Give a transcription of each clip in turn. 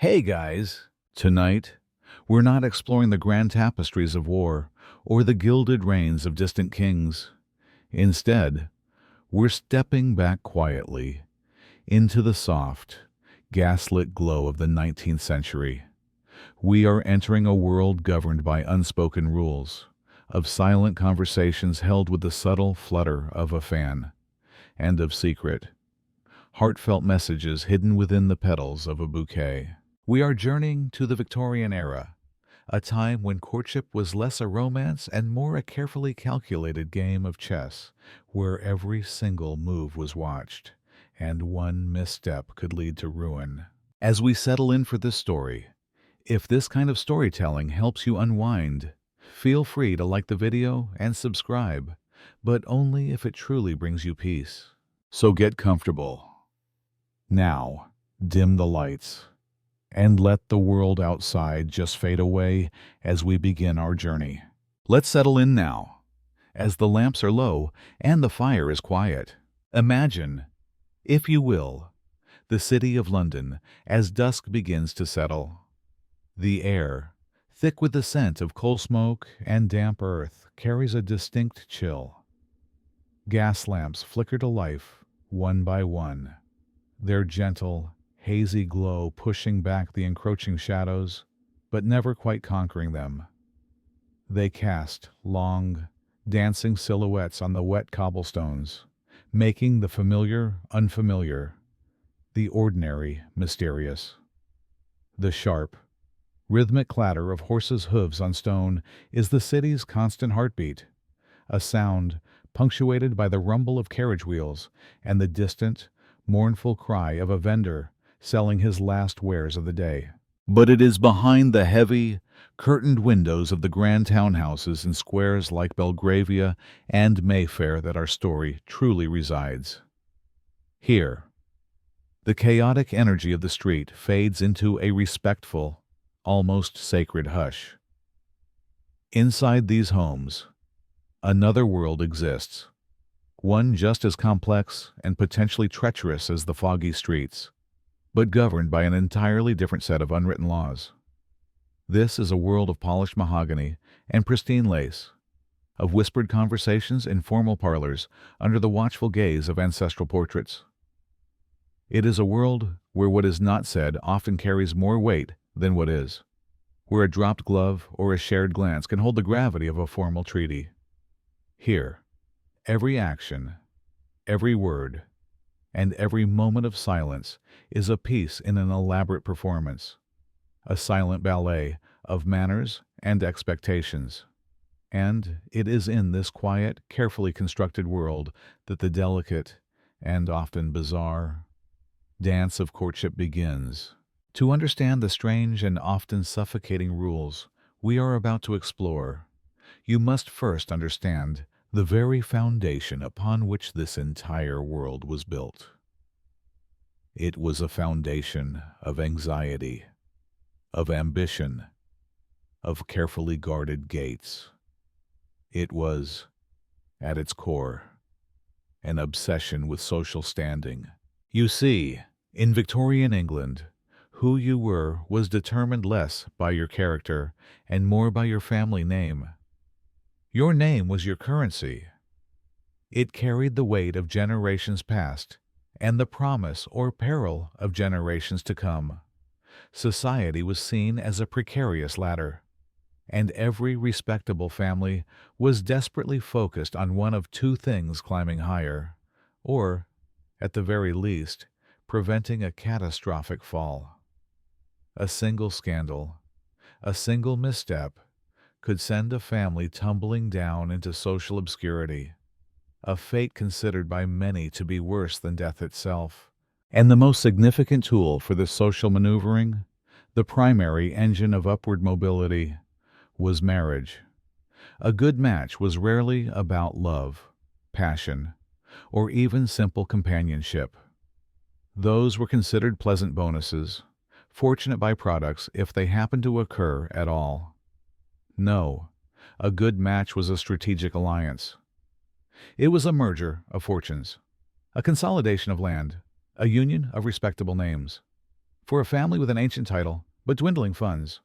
Hey guys! Tonight, we're not exploring the grand tapestries of war or the gilded reigns of distant kings. Instead, we're stepping back quietly into the soft, gaslit glow of the 19th century. We are entering a world governed by unspoken rules, of silent conversations held with the subtle flutter of a fan, and of secret, heartfelt messages hidden within the petals of a bouquet. We are journeying to the Victorian era, a time when courtship was less a romance and more a carefully calculated game of chess, where every single move was watched, and one misstep could lead to ruin. As we settle in for this story, if this kind of storytelling helps you unwind, feel free to like the video and subscribe, but only if it truly brings you peace. So get comfortable. Now, dim the lights and let the world outside just fade away as we begin our journey. Let's settle in now, as the lamps are low and the fire is quiet. Imagine, if you will, the city of London as dusk begins to settle. The air, thick with the scent of coal smoke and damp earth, carries a distinct chill. Gas lamps flicker to life, one by one, their gentle, hazy glow pushing back the encroaching shadows, but never quite conquering them. They cast long, dancing silhouettes on the wet cobblestones, making the familiar unfamiliar, the ordinary mysterious. The sharp, rhythmic clatter of horses' hooves on stone is the city's constant heartbeat, a sound punctuated by the rumble of carriage wheels and the distant, mournful cry of a vendor selling his last wares of the day. But it is behind the heavy, curtained windows of the grand townhouses in squares like Belgravia and Mayfair that our story truly resides. Here, the chaotic energy of the street fades into a respectful, almost sacred hush. Inside these homes, another world exists, one just as complex and potentially treacherous as the foggy streets, but governed by an entirely different set of unwritten laws. This is a world of polished mahogany and pristine lace, of whispered conversations in formal parlors under the watchful gaze of ancestral portraits. It is a world where what is not said often carries more weight than what is, where a dropped glove or a shared glance can hold the gravity of a formal treaty. Here, every action, every word, and every moment of silence is a piece in an elaborate performance, a silent ballet of manners and expectations. And it is in this quiet, carefully constructed world that the delicate and often bizarre dance of courtship begins. To understand the strange and often suffocating rules we are about to explore, you must first understand the very foundation upon which this entire world was built. It was a foundation of anxiety, of ambition, of carefully guarded gates. It was, at its core, an obsession with social standing. You see, in Victorian England, who you were was determined less by your character and more by your family name. Your name was your currency. It carried the weight of generations past and the promise or peril of generations to come. Society was seen as a precarious ladder, and every respectable family was desperately focused on one of two things climbing higher, or, at the very least, preventing a catastrophic fall. A single scandal, a single misstep, could send a family tumbling down into social obscurity, a fate considered by many to be worse than death itself. And the most significant tool for this social maneuvering, the primary engine of upward mobility, was marriage. A good match was rarely about love, passion, or even simple companionship. Those were considered pleasant bonuses, fortunate byproducts if they happened to occur at all. No, a good match was a strategic alliance. It was a merger of fortunes, a consolidation of land, a union of respectable names. For a family with an ancient title, but dwindling funds,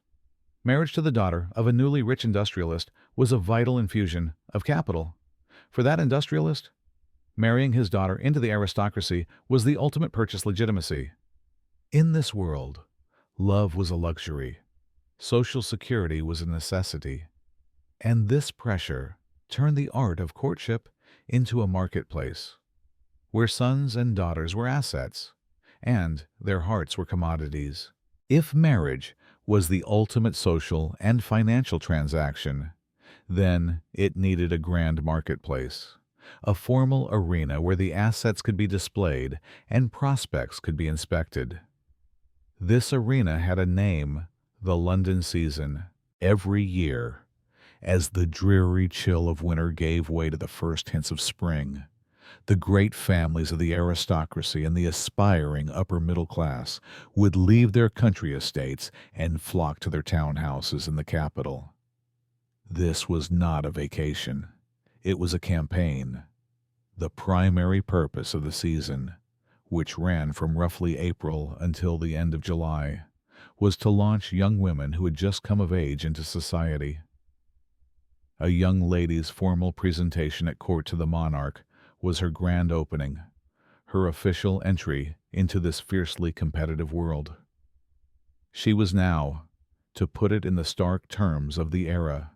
marriage to the daughter of a newly rich industrialist was a vital infusion of capital. For that industrialist, marrying his daughter into the aristocracy was the ultimate purchase legitimacy. In this world, love was a luxury, social security was a necessity, and this pressure turned the art of courtship into a marketplace, where sons and daughters were assets, and their hearts were commodities. If marriage was the ultimate social and financial transaction, then it needed a grand marketplace, a formal arena where the assets could be displayed and prospects could be inspected. This arena had a name, the London season. Every year, as the dreary chill of winter gave way to the first hints of spring, the great families of the aristocracy and the aspiring upper middle class would leave their country estates and flock to their townhouses in the capital. This was not a vacation. It was a campaign. The primary purpose of the season, which ran from roughly April until the end of July, was to launch young women who had just come of age into society. A young lady's formal presentation at court to the monarch was her grand opening, her official entry into this fiercely competitive world. She was now, to put it in the stark terms of the era,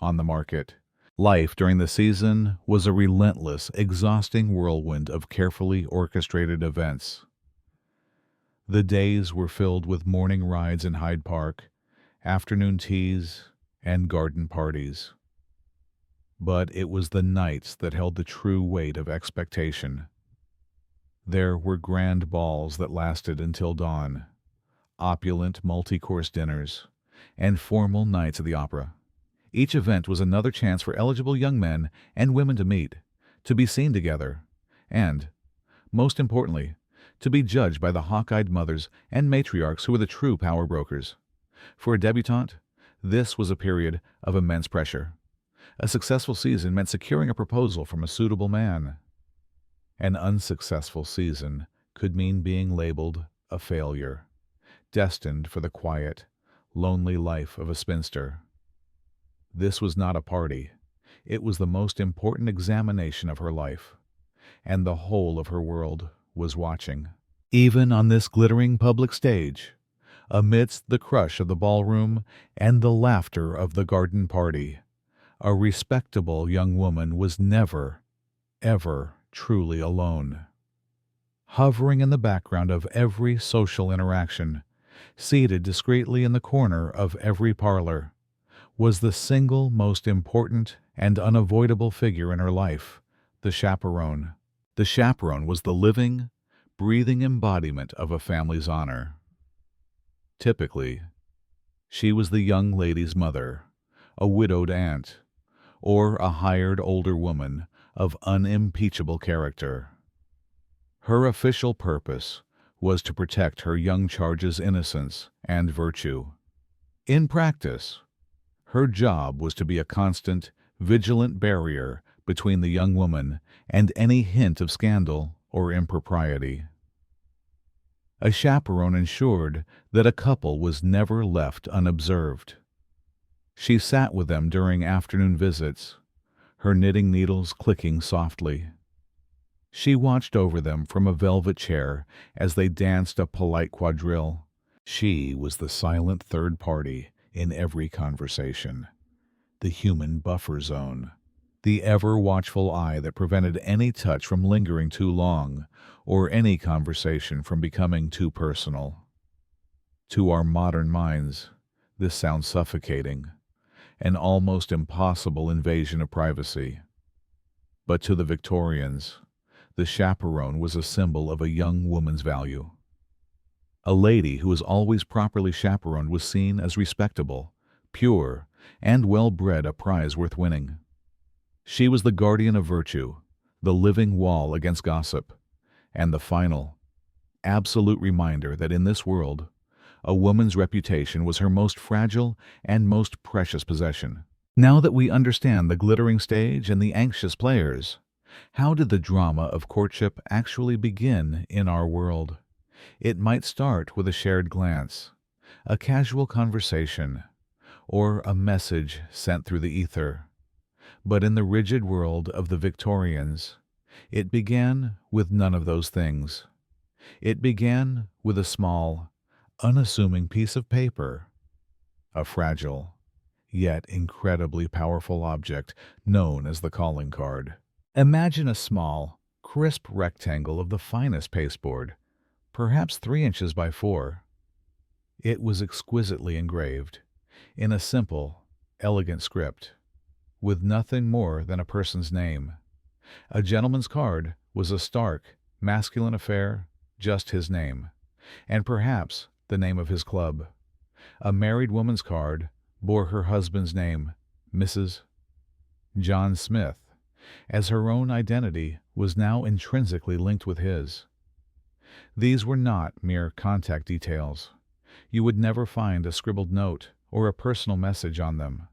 on the market. Life during the season was a relentless, exhausting whirlwind of carefully orchestrated events. The days were filled with morning rides in Hyde Park, afternoon teas, and garden parties. But it was the nights that held the true weight of expectation. There were grand balls that lasted until dawn, opulent multi-course dinners, and formal nights at the opera. Each event was another chance for eligible young men and women to meet, to be seen together, and, most importantly, to be judged by the hawk-eyed mothers and matriarchs who were the true power brokers. For a debutante, this was a period of immense pressure. A successful season meant securing a proposal from a suitable man. An unsuccessful season could mean being labeled a failure, destined for the quiet, lonely life of a spinster. This was not a party. It was the most important examination of her life, and the whole of her world was watching. Even on this glittering public stage, amidst the crush of the ballroom and the laughter of the garden party, a respectable young woman was never, ever truly alone. Hovering in the background of every social interaction, seated discreetly in the corner of every parlor, was the single most important and unavoidable figure in her life, the chaperone. The chaperone was the living, breathing embodiment of a family's honor. Typically, she was the young lady's mother, a widowed aunt, or a hired older woman of unimpeachable character. Her official purpose was to protect her young charge's innocence and virtue. In practice, her job was to be a constant, vigilant barrier between the young woman and any hint of scandal or impropriety. A chaperone ensured that a couple was never left unobserved. She sat with them during afternoon visits, her knitting needles clicking softly. She watched over them from a velvet chair as they danced a polite quadrille. She was the silent third party in every conversation, the human buffer zone, the ever-watchful eye that prevented any touch from lingering too long or any conversation from becoming too personal. To our modern minds, this sounds suffocating, an almost impossible invasion of privacy. But to the Victorians, the chaperone was a symbol of a young woman's value. A lady who was always properly chaperoned was seen as respectable, pure, and well-bred, a prize worth winning. She was the guardian of virtue, the living wall against gossip, and the final, absolute reminder that in this world, a woman's reputation was her most fragile and most precious possession. Now that we understand the glittering stage and the anxious players, how did the drama of courtship actually begin in our world? It might start with a shared glance, a casual conversation, or a message sent through the ether. But in the rigid world of the Victorians, it began with none of those things. It began with a small, unassuming piece of paper, a fragile, yet incredibly powerful object known as the calling card. Imagine a small, crisp rectangle of the finest pasteboard, perhaps 3 inches by 4. It was exquisitely engraved, in a simple, elegant script, with nothing more than a person's name. A gentleman's card was a stark, masculine affair, just his name, and perhaps the name of his club. A married woman's card bore her husband's name, Mrs. John Smith, as her own identity was now intrinsically linked with his. These were not mere contact details. You would never find a scribbled note or a personal message on them.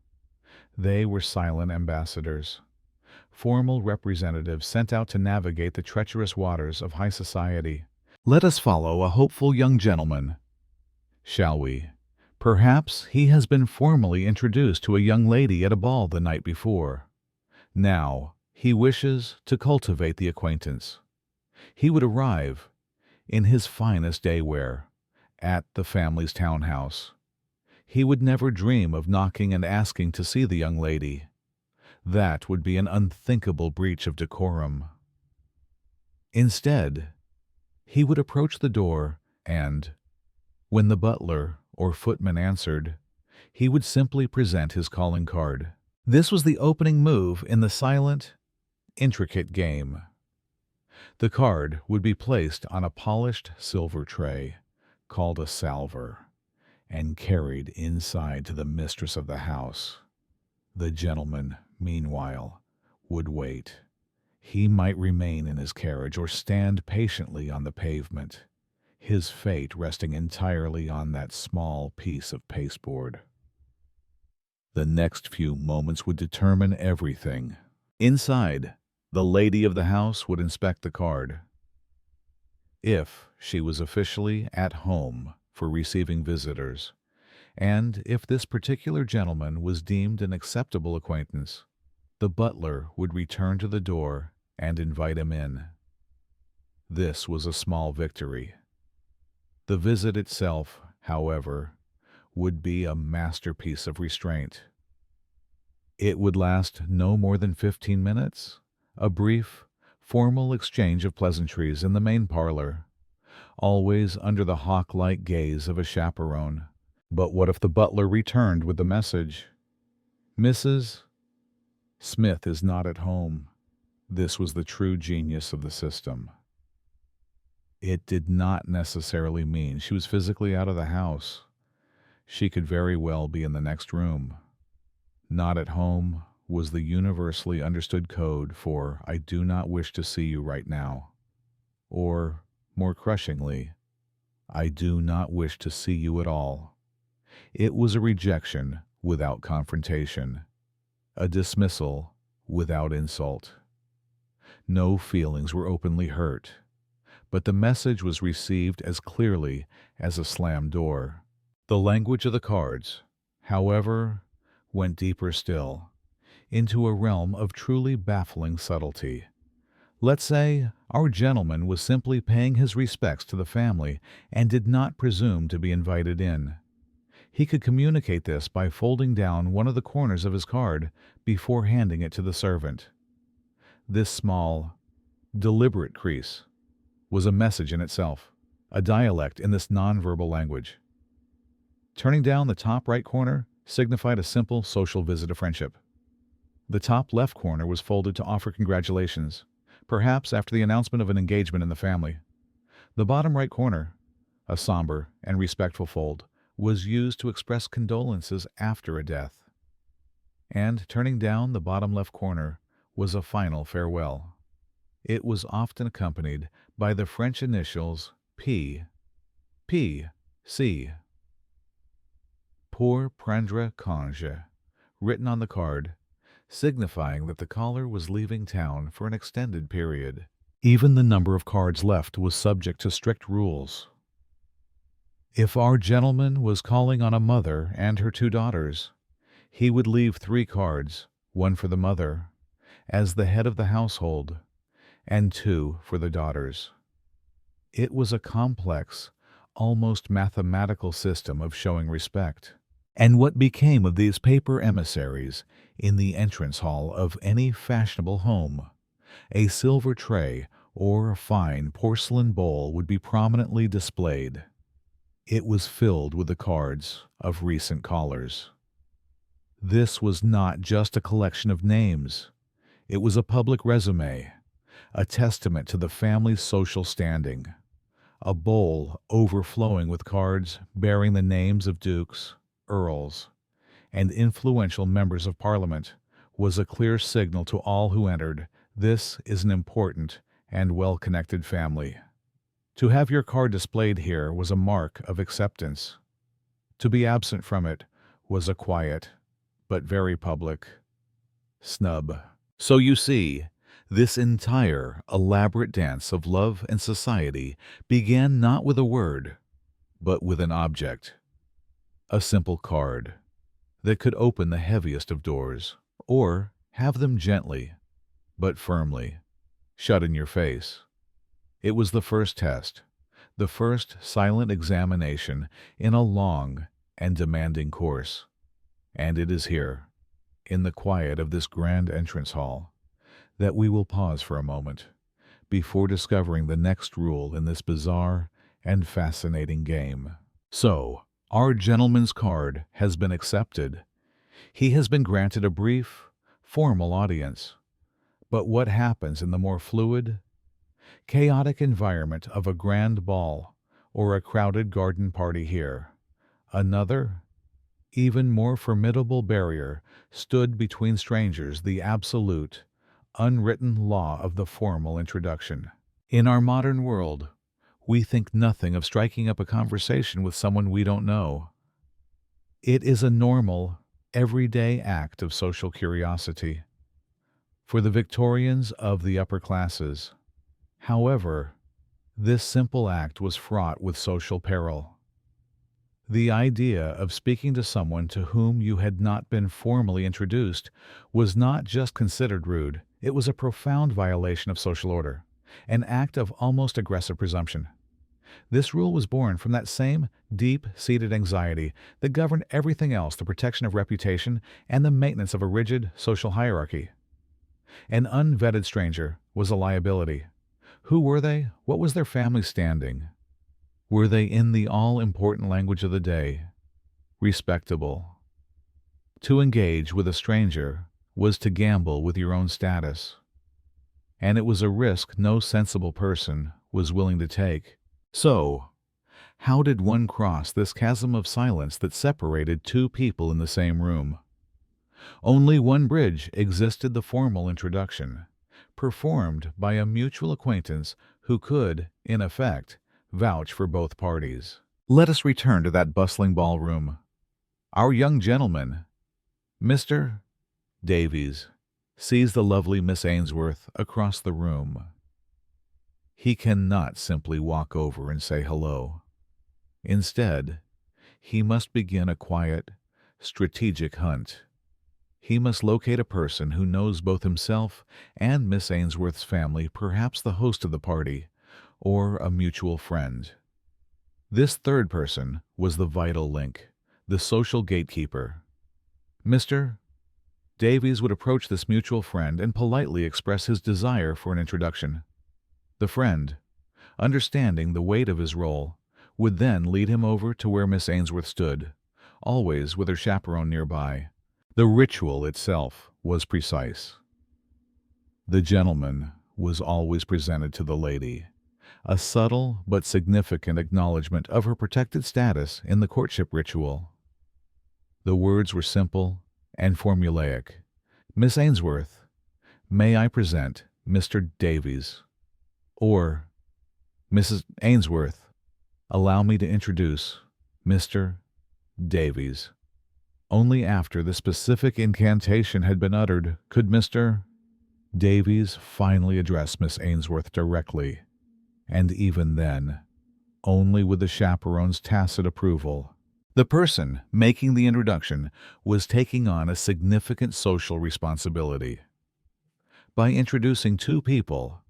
They were silent ambassadors, formal representatives sent out to navigate the treacherous waters of high society. Let us follow a hopeful young gentleman, shall we? Perhaps he has been formally introduced to a young lady at a ball the night before. Now he wishes to cultivate the acquaintance. He would arrive, in his finest day wear, at the family's townhouse. He would never dream of knocking and asking to see the young lady. That would be an unthinkable breach of decorum. Instead, he would approach the door and, when the butler or footman answered, he would simply present his calling card. This was the opening move in the silent, intricate game. The card would be placed on a polished silver tray, called a salver, and carried inside to the mistress of the house. The gentleman, meanwhile, would wait. He might remain in his carriage or stand patiently on the pavement, his fate resting entirely on that small piece of pasteboard. The next few moments would determine everything. Inside, the lady of the house would inspect the card. If she was officially at home for receiving visitors, and if this particular gentleman was deemed an acceptable acquaintance, the butler would return to the door and invite him in. This was a small victory. The visit itself, however, would be a masterpiece of restraint. It would last no more than 15 minutes, a brief, formal exchange of pleasantries in the main parlor, always under the hawk-like gaze of a chaperone. But what if the butler returned with the message, "Mrs. Smith is not at home"? This was the true genius of the system. It did not necessarily mean she was physically out of the house. She could very well be in the next room. Not at home was the universally understood code for "I do not wish to see you right now," or, more crushingly, "I do not wish to see you at all." It was a rejection without confrontation, a dismissal without insult. No feelings were openly hurt, but the message was received as clearly as a slammed door. The language of the cards, however, went deeper still, into a realm of truly baffling subtlety. Let's say our gentleman was simply paying his respects to the family and did not presume to be invited in. He could communicate this by folding down one of the corners of his card before handing it to the servant. This small, deliberate crease was a message in itself, a dialect in this nonverbal language. Turning down the top right corner signified a simple social visit of friendship. The top left corner was folded to offer congratulations, perhaps after the announcement of an engagement in the family. The bottom right corner, a somber and respectful fold, was used to express condolences after a death. And turning down the bottom left corner was a final farewell. It was often accompanied by the French initials P, C. Pour prendre congé, written on the card, signifying that the caller was leaving town for an extended period. Even the number of cards left was subject to strict rules. If our gentleman was calling on a mother and her two daughters, he would leave 3 cards, one for the mother, as the head of the household, and 2 for the daughters. It was a complex, almost mathematical system of showing respect. And what became of these paper emissaries in the entrance hall of any fashionable home? A silver tray or a fine porcelain bowl would be prominently displayed. It was filled with the cards of recent callers. This was not just a collection of names. It was a public resume, a testament to the family's social standing. A bowl overflowing with cards bearing the names of dukes, earls, and influential members of Parliament was a clear signal to all who entered: this is an important and well-connected family. To have your card displayed here was a mark of acceptance. To be absent from it was a quiet, but very public, snub. So you see, this entire elaborate dance of love and society began not with a word, but with an object. A simple card that could open the heaviest of doors, or have them gently, but firmly, shut in your face. It was the first test, the first silent examination in a long and demanding course. And it is here, in the quiet of this grand entrance hall, that we will pause for a moment before discovering the next rule in this bizarre and fascinating game. So, our gentleman's card has been accepted. He has been granted a brief, formal audience. But what happens in the more fluid, chaotic environment of a grand ball or a crowded garden party here? Another, even more formidable barrier stood between strangers: the absolute, unwritten law of the formal introduction. In our modern world, we think nothing of striking up a conversation with someone we don't know. It is a normal, everyday act of social curiosity for the Victorians of the upper classes. However, this simple act was fraught with social peril. The idea of speaking to someone to whom you had not been formally introduced was not just considered rude, it was a profound violation of social order, an act of almost aggressive presumption. This rule was born from that same deep-seated anxiety that governed everything else: the protection of reputation and the maintenance of a rigid social hierarchy. An unvetted stranger was a liability. Who were they? What was their family standing? Were they, in the all-important language of the day, respectable? To engage with a stranger was to gamble with your own status, and it was a risk no sensible person was willing to take. So, how did one cross this chasm of silence that separated 2 people in the same room? Only one bridge existed: the formal introduction, performed by a mutual acquaintance who could, in effect, vouch for both parties. Let us return to that bustling ballroom. Our young gentleman, Mr. Davies, sees the lovely Miss Ainsworth across the room. He cannot simply walk over and say hello. Instead, he must begin a quiet, strategic hunt. He must locate a person who knows both himself and Miss Ainsworth's family, perhaps the host of the party, or a mutual friend. This third person was the vital link, the social gatekeeper. Mr. Davies would approach this mutual friend and politely express his desire for an introduction. The friend, understanding the weight of his role, would then lead him over to where Miss Ainsworth stood, always with her chaperone nearby. The ritual itself was precise. The gentleman was always presented to the lady, a subtle but significant acknowledgment of her protected status in the courtship ritual. The words were simple and formulaic. Miss Ainsworth, may I present Mr. Davies? Or, Mrs. Ainsworth, allow me to introduce Mr. Davies. Only after the specific incantation had been uttered could Mr. Davies finally address Miss Ainsworth directly, and even then, only with the chaperone's tacit approval. The person making the introduction was taking on a significant social responsibility. By introducing two people,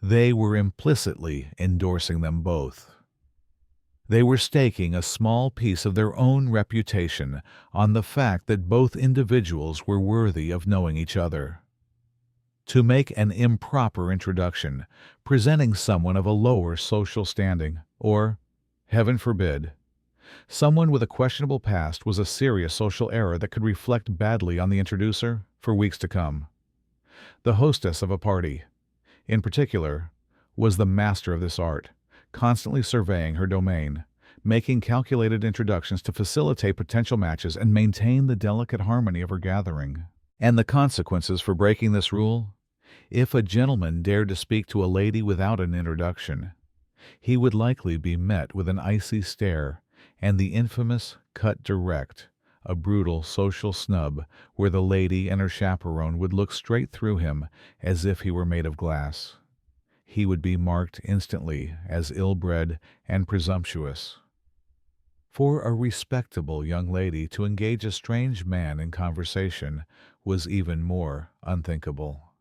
they were implicitly endorsing them both. They were staking a small piece of their own reputation on the fact that both individuals were worthy of knowing each other. To make an improper introduction, presenting someone of a lower social standing, or, heaven forbid, someone with a questionable past was a serious social error that could reflect badly on the introducer for weeks to come. The hostess of a party, in particular, was the master of this art, constantly surveying her domain, making calculated introductions to facilitate potential matches and maintain the delicate harmony of her gathering. And the consequences for breaking this rule? If a gentleman dared to speak to a lady without an introduction, he would likely be met with an icy stare and the infamous cut direct, a brutal social snub where the lady and her chaperone would look straight through him as if he were made of glass. He would be marked instantly as ill-bred and presumptuous. For a respectable young lady to engage a strange man in conversation was even more unthinkable.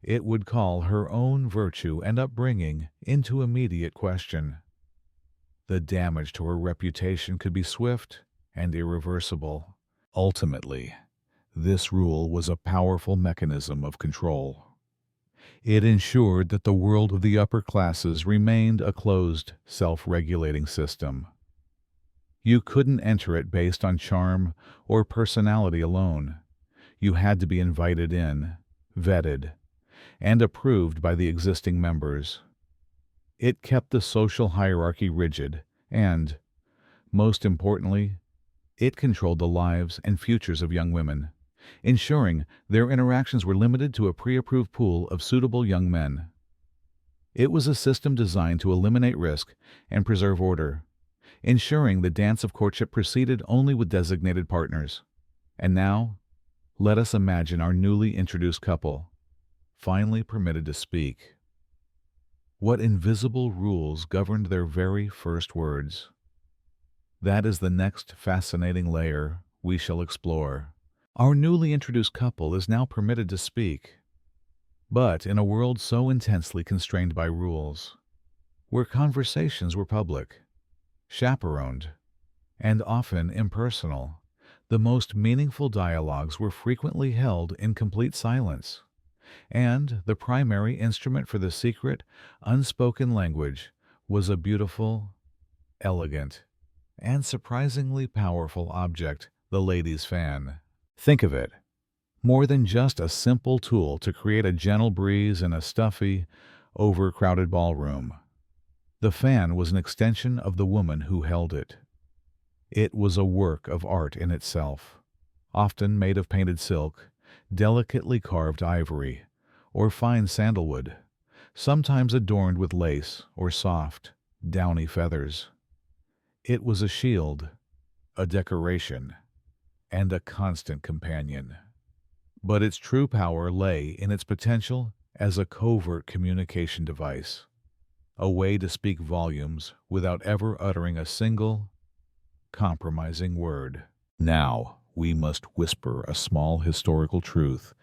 It would call her own virtue and upbringing into immediate question. The damage to her reputation could be swift and irreversible. Ultimately, this rule was a powerful mechanism of control. It ensured that the world of the upper classes remained a closed, self-regulating system. You couldn't enter it based on charm or personality alone. You had to be invited in, vetted, and approved by the existing members. It kept the social hierarchy rigid and, most importantly, it controlled the lives and futures of young women, ensuring their interactions were limited to a pre-approved pool of suitable young men. It was a system designed to eliminate risk and preserve order, ensuring the dance of courtship proceeded only with designated partners. And now, let us imagine our newly introduced couple, finally permitted to speak. What invisible rules governed their very first words? That is the next fascinating layer we shall explore. Our newly introduced couple is now permitted to speak, but in a world so intensely constrained by rules, where conversations were public, chaperoned, and often impersonal, the most meaningful dialogues were frequently held in complete silence, and the primary instrument for the secret, unspoken language was a beautiful, elegant, and surprisingly powerful object, the lady's fan. Think of it, more than just a simple tool to create a gentle breeze in a stuffy, overcrowded ballroom. The fan was an extension of the woman who held it. It was a work of art in itself, often made of painted silk, delicately carved ivory, or fine sandalwood, sometimes adorned with lace or soft, downy feathers. It was a shield, a decoration, and a constant companion. But its true power lay in its potential as a covert communication device, a way to speak volumes without ever uttering a single, compromising word. Now we must whisper a small historical truth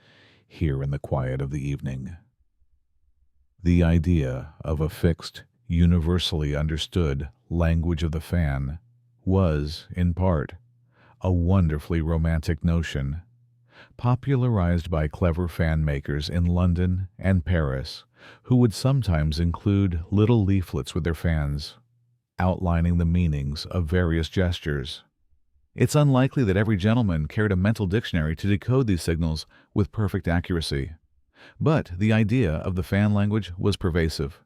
here in the quiet of the evening. The idea of a fixed, universally understood language of the fan was, in part, a wonderfully romantic notion, popularized by clever fan makers in London and Paris, who would sometimes include little leaflets with their fans, outlining the meanings of various gestures. It's unlikely that every gentleman carried a mental dictionary to decode these signals with perfect accuracy. But the idea of the fan language was pervasive.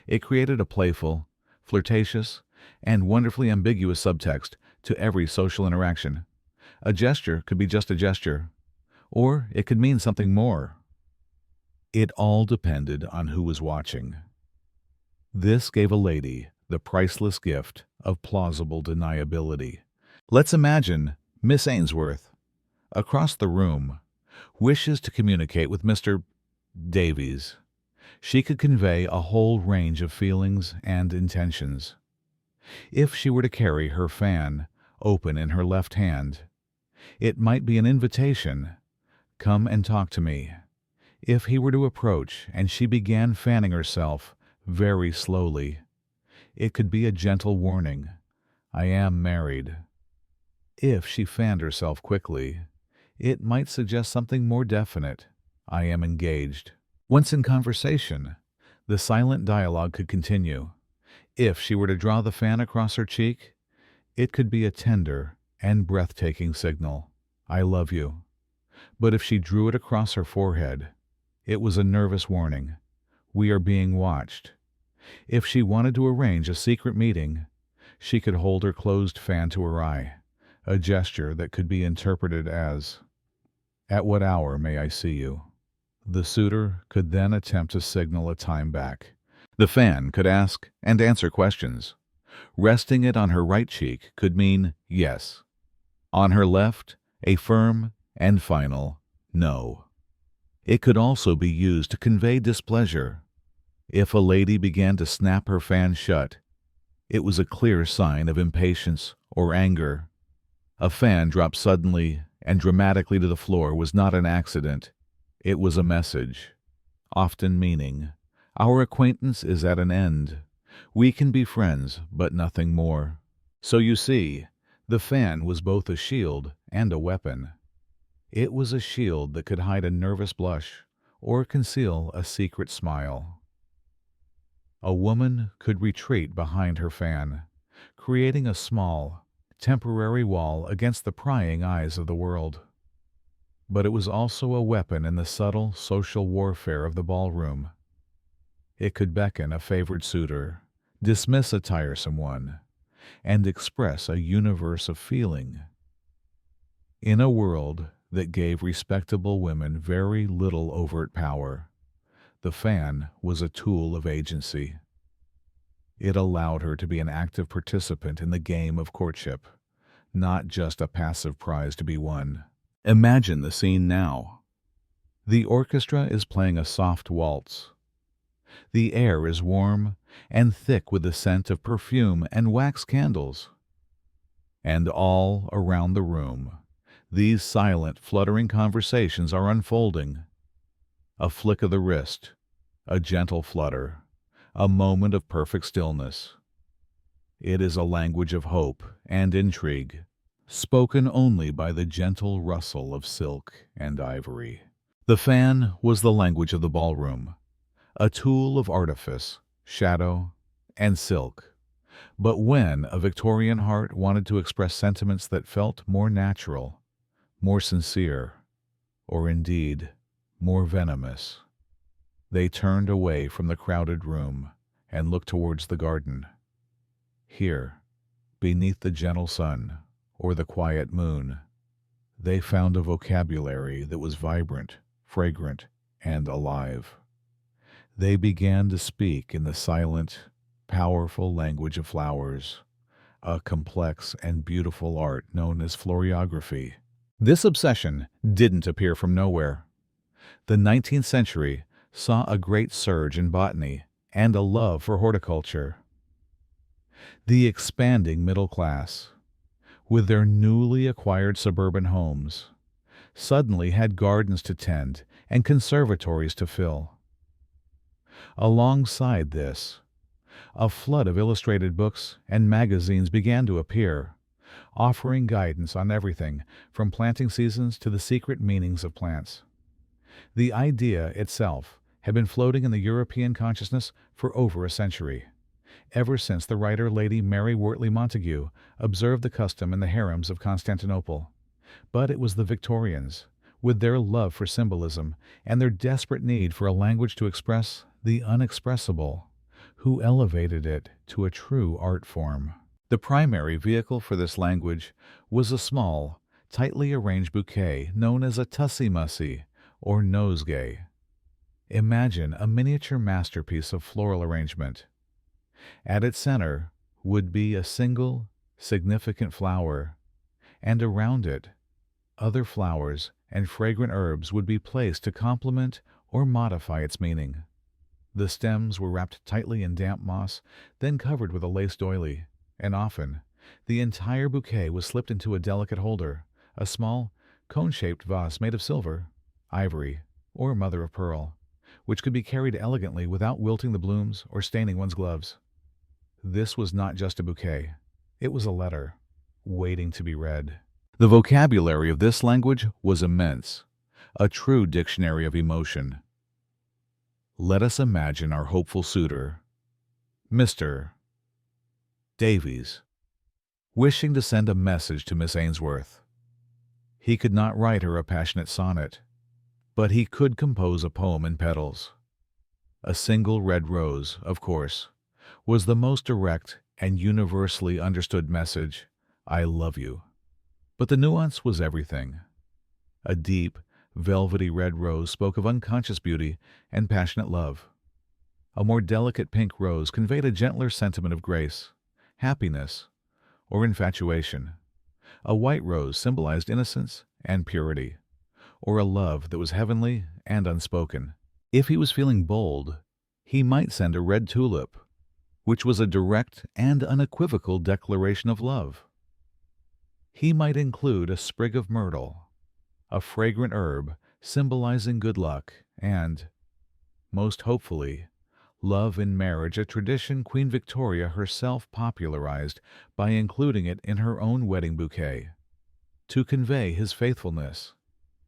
It created a playful, flirtatious, and wonderfully ambiguous subtext to every social interaction. A gesture could be just a gesture, or it could mean something more. It all depended on who was watching. This gave a lady the priceless gift of plausible deniability. Let's imagine Miss Ainsworth, across the room, wishes to communicate with Mr. Davies. She could convey a whole range of feelings and intentions. If she were to carry her fan open in her left hand, it might be an invitation, "Come and talk to me." If he were to approach and she began fanning herself very slowly, it could be a gentle warning, "I am married." If she fanned herself quickly, it might suggest something more definite, "I am engaged." Once in conversation, the silent dialogue could continue. If she were to draw the fan across her cheek, it could be a tender and breathtaking signal, "I love you." But if she drew it across her forehead, it was a nervous warning, "We are being watched." If she wanted to arrange a secret meeting, she could hold her closed fan to her eye, a gesture that could be interpreted as, "At what hour may I see you?" The suitor could then attempt to signal a time back. The fan could ask and answer questions. Resting it on her right cheek could mean yes. On her left, a firm and final no. It could also be used to convey displeasure. If a lady began to snap her fan shut, it was a clear sign of impatience or anger. A fan dropped suddenly and dramatically to the floor was not an accident. It was a message, often meaning, "Our acquaintance is at an end. We can be friends, but nothing more." So you see, the fan was both a shield and a weapon. It was a shield that could hide a nervous blush or conceal a secret smile. A woman could retreat behind her fan, creating a small, temporary wall against the prying eyes of the world. But it was also a weapon in the subtle social warfare of the ballroom. It could beckon a favored suitor, dismiss a tiresome one, and express a universe of feeling. In a world that gave respectable women very little overt power, the fan was a tool of agency. It allowed her to be an active participant in the game of courtship, not just a passive prize to be won. Imagine the scene now. The orchestra is playing a soft waltz. The air is warm and thick with the scent of perfume and wax candles. And all around the room, these silent, fluttering conversations are unfolding. A flick of the wrist, a gentle flutter, a moment of perfect stillness. It is a language of hope and intrigue, spoken only by the gentle rustle of silk and ivory. The fan was the language of the ballroom, a tool of artifice, shadow, and silk. But when a Victorian heart wanted to express sentiments that felt more natural, more sincere, or indeed more venomous, they turned away from the crowded room and looked towards the garden. Here, beneath the gentle sun or the quiet moon, they found a vocabulary that was vibrant, fragrant, and alive. They began to speak in the silent, powerful language of flowers, a complex and beautiful art known as floriography. This obsession didn't appear from nowhere. The 19th century saw a great surge in botany and a love for horticulture. The expanding middle class, with their newly acquired suburban homes, suddenly had gardens to tend and conservatories to fill. Alongside this, a flood of illustrated books and magazines began to appear, offering guidance on everything from planting seasons to the secret meanings of plants. The idea itself had been floating in the European consciousness for over a century, ever since the writer Lady Mary Wortley Montagu observed the custom in the harems of Constantinople. But it was the Victorians, with their love for symbolism and their desperate need for a language to express the unexpressible, who elevated it to a true art form. The primary vehicle for this language was a small, tightly arranged bouquet known as a tussie-mussie, or nosegay. Imagine a miniature masterpiece of floral arrangement. At its center would be a single, significant flower, and around it, other flowers and fragrant herbs would be placed to complement or modify its meaning. The stems were wrapped tightly in damp moss, then covered with a lace doily, and often the entire bouquet was slipped into a delicate holder, a small, cone-shaped vase made of silver, ivory, or mother of pearl, which could be carried elegantly without wilting the blooms or staining one's gloves. This was not just a bouquet. It was a letter, waiting to be read. The vocabulary of this language was immense, a true dictionary of emotion. Let us imagine our hopeful suitor, Mr. Davies, wishing to send a message to Miss Ainsworth. He could not write her a passionate sonnet, but he could compose a poem in petals. A single red rose, of course, was the most direct and universally understood message, "I love you." But the nuance was everything. A deep, velvety red rose spoke of unconscious beauty and passionate love. A more delicate pink rose conveyed a gentler sentiment of grace, happiness, or infatuation. A white rose symbolized innocence and purity, or a love that was heavenly and unspoken. If he was feeling bold, he might send a red tulip, which was a direct and unequivocal declaration of love. He might include a sprig of myrtle, a fragrant herb symbolizing good luck, and, most hopefully, love in marriage, a tradition Queen Victoria herself popularized by including it in her own wedding bouquet. To convey his faithfulness,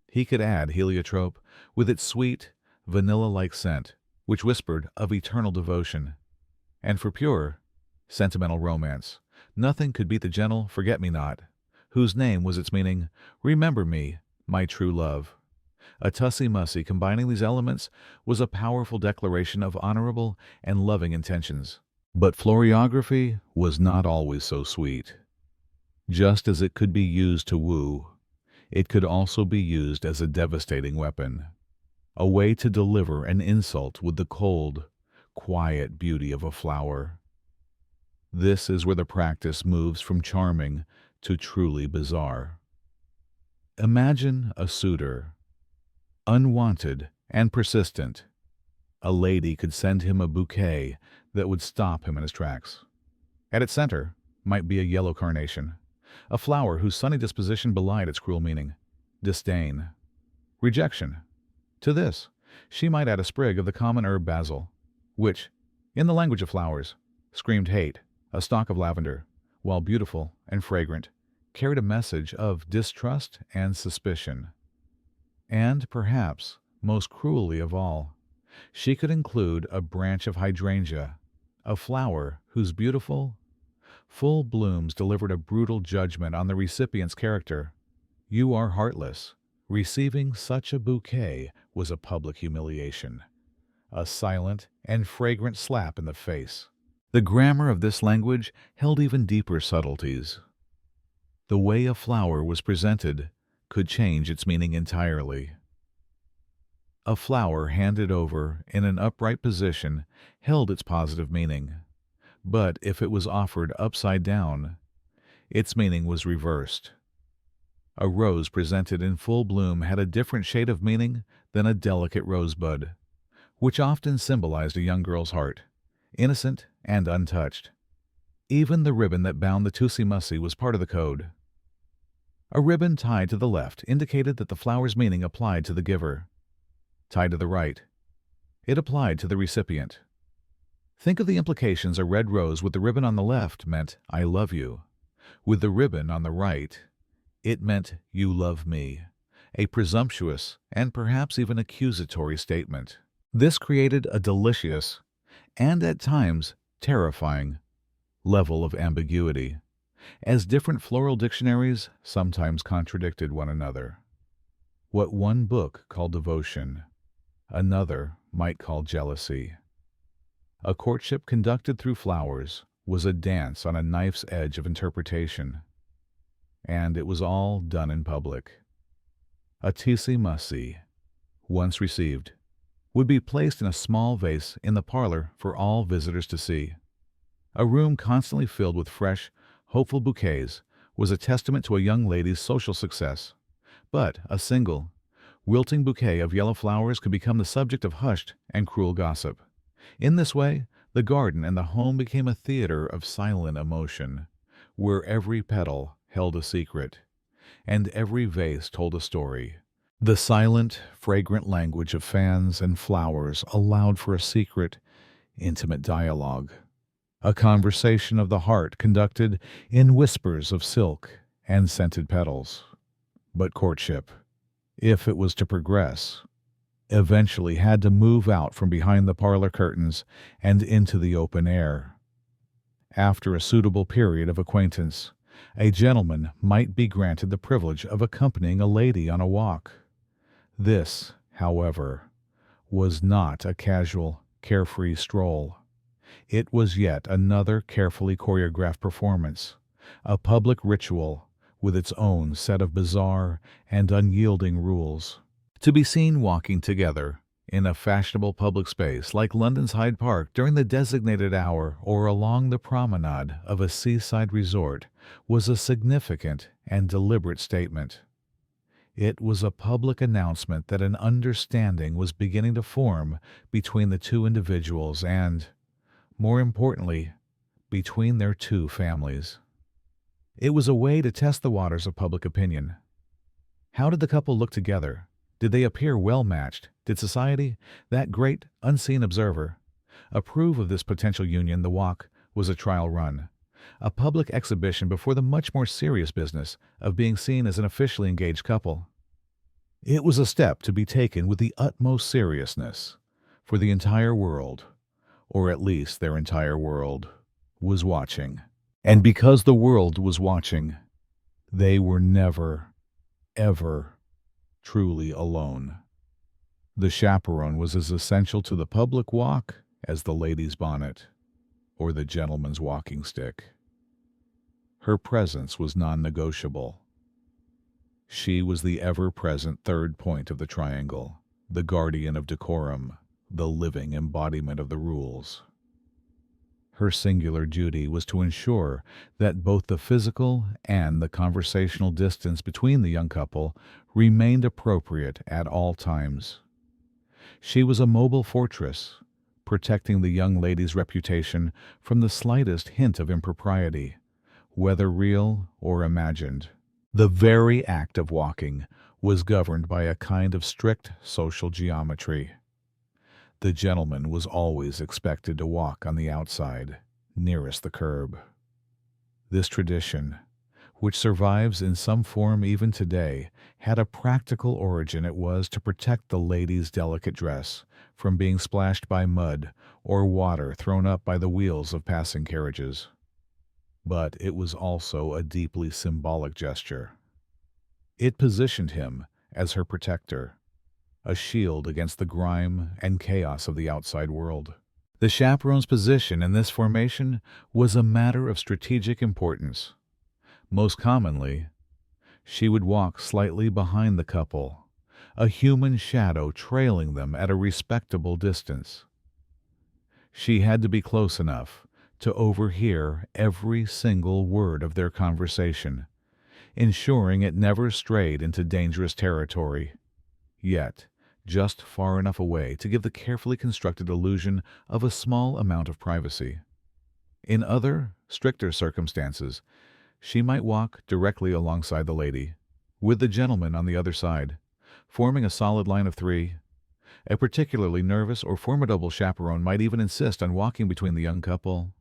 he could add heliotrope with its sweet, vanilla-like scent, which whispered of eternal devotion. And for pure, sentimental romance, nothing could beat the gentle forget-me-not, whose name was its meaning, "Remember me, my true love." A tussie-mussy combining these elements was a powerful declaration of honorable and loving intentions. But floriography was not always so sweet. Just as it could be used to woo, it could also be used as a devastating weapon, a way to deliver an insult with the cold, quiet beauty of a flower. This is where the practice moves from charming to truly bizarre. Imagine a suitor, unwanted and persistent. A lady could send him a bouquet that would stop him in his tracks. At its center might be a yellow carnation, a flower whose sunny disposition belied its cruel meaning: disdain, rejection. To this, she might add a sprig of the common herb basil, which, in the language of flowers, screamed hate, a stalk of lavender, while beautiful and fragrant, carried a message of distrust and suspicion. And perhaps, most cruelly of all, she could include a branch of hydrangea, a flower whose beautiful, full blooms delivered a brutal judgment on the recipient's character. You are heartless. Receiving such a bouquet was a public humiliation, a silent and fragrant slap in the face. The grammar of this language held even deeper subtleties. The way a flower was presented could change its meaning entirely. A flower handed over in an upright position held its positive meaning, but if it was offered upside down, its meaning was reversed. A rose presented in full bloom had a different shade of meaning than a delicate rosebud, which often symbolized a young girl's heart, innocent and untouched. Even the ribbon that bound the tussie-mussy was part of the code. A ribbon tied to the left indicated that the flower's meaning applied to the giver. Tied to the right, it applied to the recipient. Think of the implications. A red rose with the ribbon on the left meant, "I love you." With the ribbon on the right, it meant, "You love me," a presumptuous and perhaps even accusatory statement. This created a delicious, and at times terrifying, level of ambiguity, as different floral dictionaries sometimes contradicted one another. What one book called devotion, another might call jealousy. A courtship conducted through flowers was a dance on a knife's edge of interpretation, and it was all done in public. A tussie-mussy, once received, would be placed in a small vase in the parlor for all visitors to see. A room constantly filled with fresh, hopeful bouquets was a testament to a young lady's social success, but a single, wilting bouquet of yellow flowers could become the subject of hushed and cruel gossip. In this way, The garden and the home became a theater of silent emotion, where every petal held a secret, and every vase told a story. The silent, fragrant language of fans and flowers allowed for a secret, intimate dialogue, a conversation of the heart conducted in whispers of silk and scented petals. But courtship, if it was to progress, eventually had to move out from behind the parlor curtains and into the open air. After a suitable period of acquaintance, a gentleman might be granted the privilege of accompanying a lady on a walk. This, however, was not a casual, carefree stroll. It was yet another carefully choreographed performance, a public ritual with its own set of bizarre and unyielding rules. To be seen walking together in a fashionable public space like London's Hyde Park during the designated hour or along the promenade of a seaside resort was a significant and deliberate statement. It was a public announcement that an understanding was beginning to form between the two individuals and, more importantly, between their two families. It was a way to test the waters of public opinion. How did the couple look together? Did they appear well matched? Did society, that great unseen observer, approve of this potential union? The walk was a trial run, a public exhibition before the much more serious business of being seen as an officially engaged couple. It was a step to be taken with the utmost seriousness, for the entire world, or at least their entire world, was watching. And because the world was watching, they were never, ever truly alone. The chaperone was as essential to the public walk as the lady's bonnet or the gentleman's walking stick. Her presence was non-negotiable. She was the ever-present third point of the triangle, the guardian of decorum, the living embodiment of the rules. Her singular duty was to ensure that both the physical and the conversational distance between the young couple remained appropriate at all times. She was a mobile fortress, protecting the young lady's reputation from the slightest hint of impropriety, whether real or imagined. The very act of walking was governed by a kind of strict social geometry. The gentleman was always expected to walk on the outside, nearest the curb. This tradition, which survives in some form even today, had a practical origin. It was to protect the lady's delicate dress from being splashed by mud or water thrown up by the wheels of passing carriages. But it was also a deeply symbolic gesture. It positioned him as her protector, a shield against the grime and chaos of the outside world. The chaperone's position in this formation was a matter of strategic importance. Most commonly, she would walk slightly behind the couple, a human shadow trailing them at a respectable distance. She had to be close enough to overhear every single word of their conversation, ensuring it never strayed into dangerous territory, yet just far enough away to give the carefully constructed illusion of a small amount of privacy. In other, stricter circumstances, she might walk directly alongside the lady, with the gentleman on the other side, forming a solid line of three. A particularly nervous or formidable chaperone might even insist on walking between the young couple,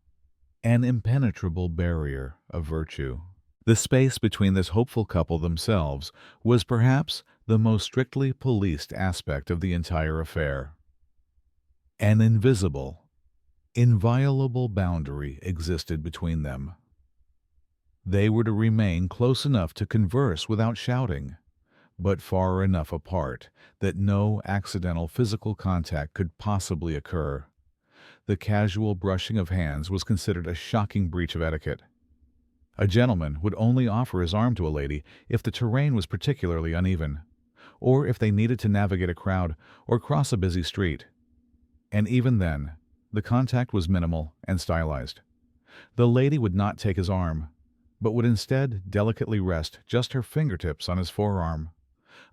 an impenetrable barrier of virtue. The space between this hopeful couple themselves was perhaps the most strictly policed aspect of the entire affair. An invisible, inviolable boundary existed between them. They were to remain close enough to converse without shouting, but far enough apart that no accidental physical contact could possibly occur. The casual brushing of hands was considered a shocking breach of etiquette. A gentleman would only offer his arm to a lady if the terrain was particularly uneven, or if they needed to navigate a crowd or cross a busy street. And even then, the contact was minimal and stylized. The lady would not take his arm, but would instead delicately rest just her fingertips on his forearm,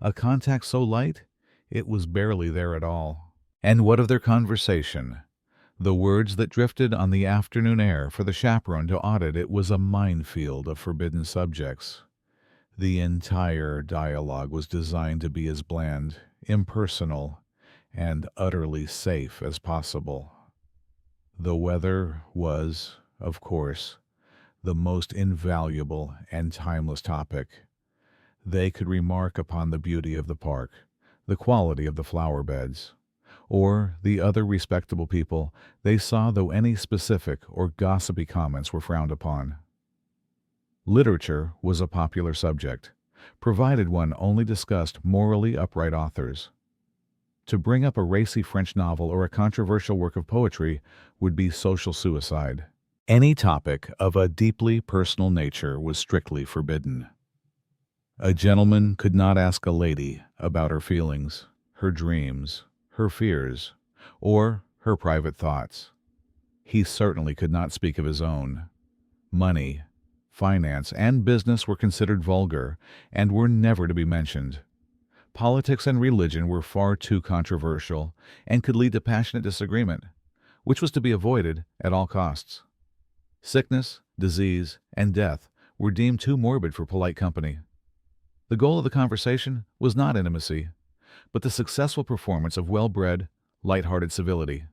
a contact so light it was barely there at all. And what of their conversation? The words that drifted on the afternoon air for the chaperone to audit it was a minefield of forbidden subjects. The entire dialogue was designed to be as bland, impersonal, and utterly safe as possible. The weather was, of course, the most invaluable and timeless topic. They could remark upon the beauty of the park, the quality of the flower beds, or the other respectable people they saw, though any specific or gossipy comments were frowned upon. Literature was a popular subject, provided one only discussed morally upright authors. To bring up a racy French novel or a controversial work of poetry would be social suicide. Any topic of a deeply personal nature was strictly forbidden. A gentleman could not ask a lady about her feelings, her dreams, her fears, or her private thoughts. He certainly could not speak of his own. Money, finance, and business were considered vulgar and were never to be mentioned. Politics and religion were far too controversial and could lead to passionate disagreement, which was to be avoided at all costs. Sickness, disease, and death were deemed too morbid for polite company. The goal of the conversation was not intimacy, but the successful performance of well-bred, light-hearted civility.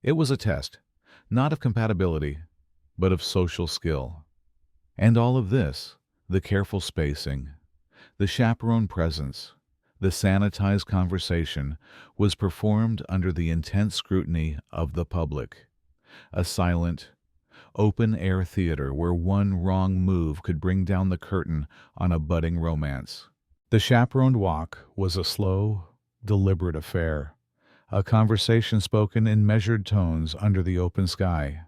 It was a test, not of compatibility, but of social skill. And all of this, the careful spacing, the chaperone presence, the sanitized conversation, was performed under the intense scrutiny of the public. A silent, open-air theater where one wrong move could bring down the curtain on a budding romance. The chaperoned walk was a slow, deliberate affair, a conversation spoken in measured tones under the open sky.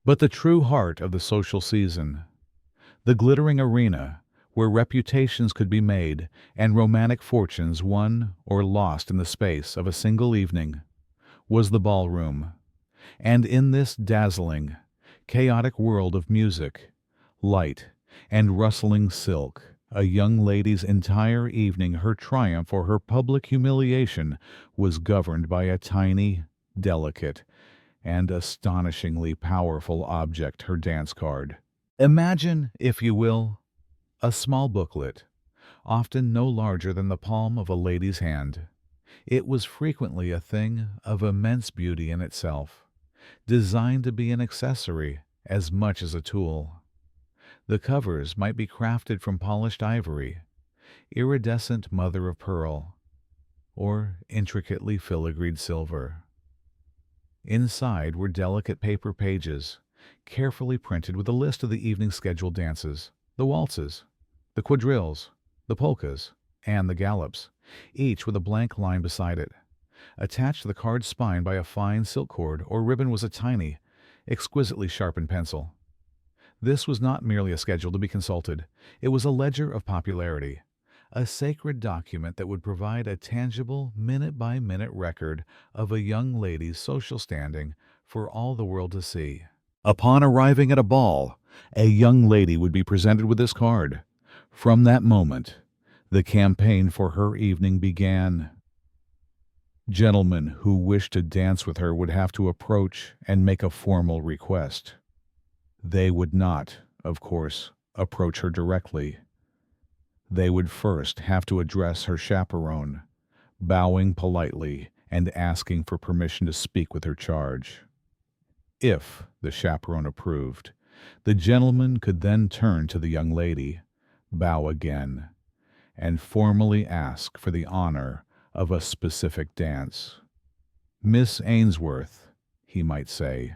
But the true heart of the social season, the glittering arena where reputations could be made and romantic fortunes won or lost in the space of a single evening, was the ballroom. And in this dazzling, chaotic world of music, light, and rustling silk, a young lady's entire evening, her triumph or her public humiliation, was governed by a tiny, delicate, and astonishingly powerful object, her dance card. Imagine, if you will, a small booklet, often no larger than the palm of a lady's hand. It was frequently a thing of immense beauty in itself, designed to be an accessory as much as a tool. The covers might be crafted from polished ivory, iridescent mother of pearl, or intricately filigreed silver. Inside were delicate paper pages, carefully printed with a list of the evening's scheduled dances, the waltzes, the quadrilles, the polkas, and the gallops, each with a blank line beside it. Attached to the card's spine by a fine silk cord or ribbon was a tiny, exquisitely sharpened pencil. This was not merely a schedule to be consulted. It was a ledger of popularity, a sacred document that would provide a tangible, minute-by-minute record of a young lady's social standing for all the world to see. Upon arriving at a ball, a young lady would be presented with this card. From that moment, the campaign for her evening began. Gentlemen who wished to dance with her would have to approach and make a formal request. They would not, of course, approach her directly. They would first have to address her chaperone, bowing politely and asking for permission to speak with her charge. If the chaperone approved, the gentleman could then turn to the young lady, bow again, and formally ask for the honor of a specific dance. "Miss Ainsworth," he might say,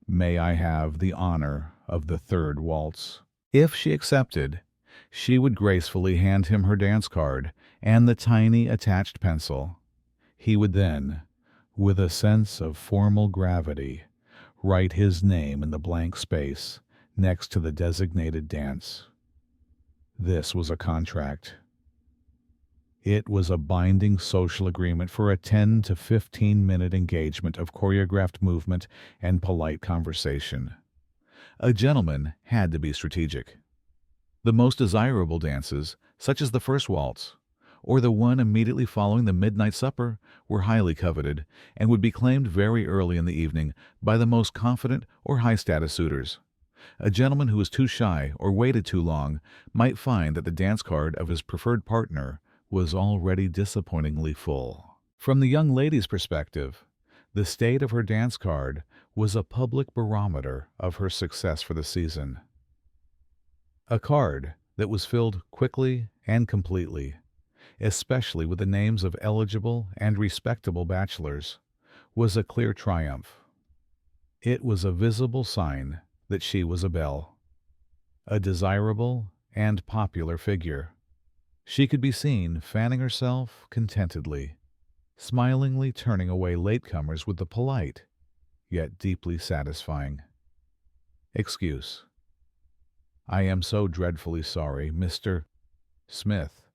"may I have the honor of the third waltz?" If she accepted, she would gracefully hand him her dance card and the tiny attached pencil. He would then, with a sense of formal gravity, write his name in the blank space next to the designated dance. This was a contract. It was a binding social agreement for a 10 to 15-minute engagement of choreographed movement and polite conversation. A gentleman had to be strategic. The most desirable dances, such as the first waltz, or the one immediately following the midnight supper were highly coveted and would be claimed very early in the evening by the most confident or high-status suitors. A gentleman who was too shy or waited too long might find that the dance card of his preferred partner was already disappointingly full. From the young lady's perspective, the state of her dance card was a public barometer of her success for the season. A card that was filled quickly and completely, especially with the names of eligible and respectable bachelors, was a clear triumph. It was a visible sign that she was a belle, a desirable and popular figure. She could be seen fanning herself contentedly, smilingly turning away latecomers with the polite, yet deeply satisfying excuse. "I am so dreadfully sorry, Mr. Smith,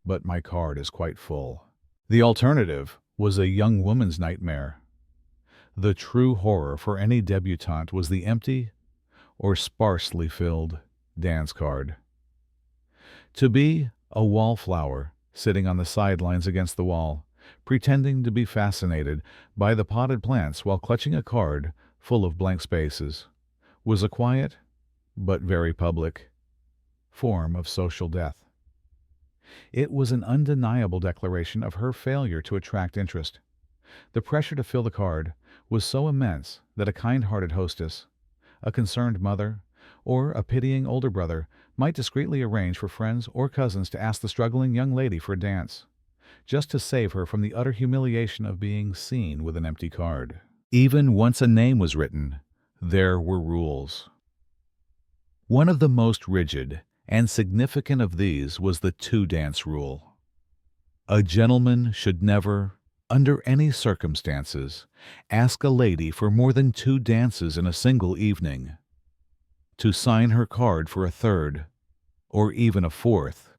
but my card is quite full." The alternative was a young woman's nightmare. The true horror for any debutante was the empty or sparsely filled dance card. To be a wallflower sitting on the sidelines against the wall, pretending to be fascinated by the potted plants while clutching a card full of blank spaces, was a quiet, but very public, form of social death. It was an undeniable declaration of her failure to attract interest. The pressure to fill the card was so immense that a kind-hearted hostess, a concerned mother, or a pitying older brother might discreetly arrange for friends or cousins to ask the struggling young lady for a dance, just to save her from the utter humiliation of being seen with an empty card. Even once a name was written, there were rules. One of the most rigid and significant of these was the two-dance rule. A gentleman should never, under any circumstances, ask a lady for more than 2 dances in a single evening. To sign her card for a third, or even a fourth,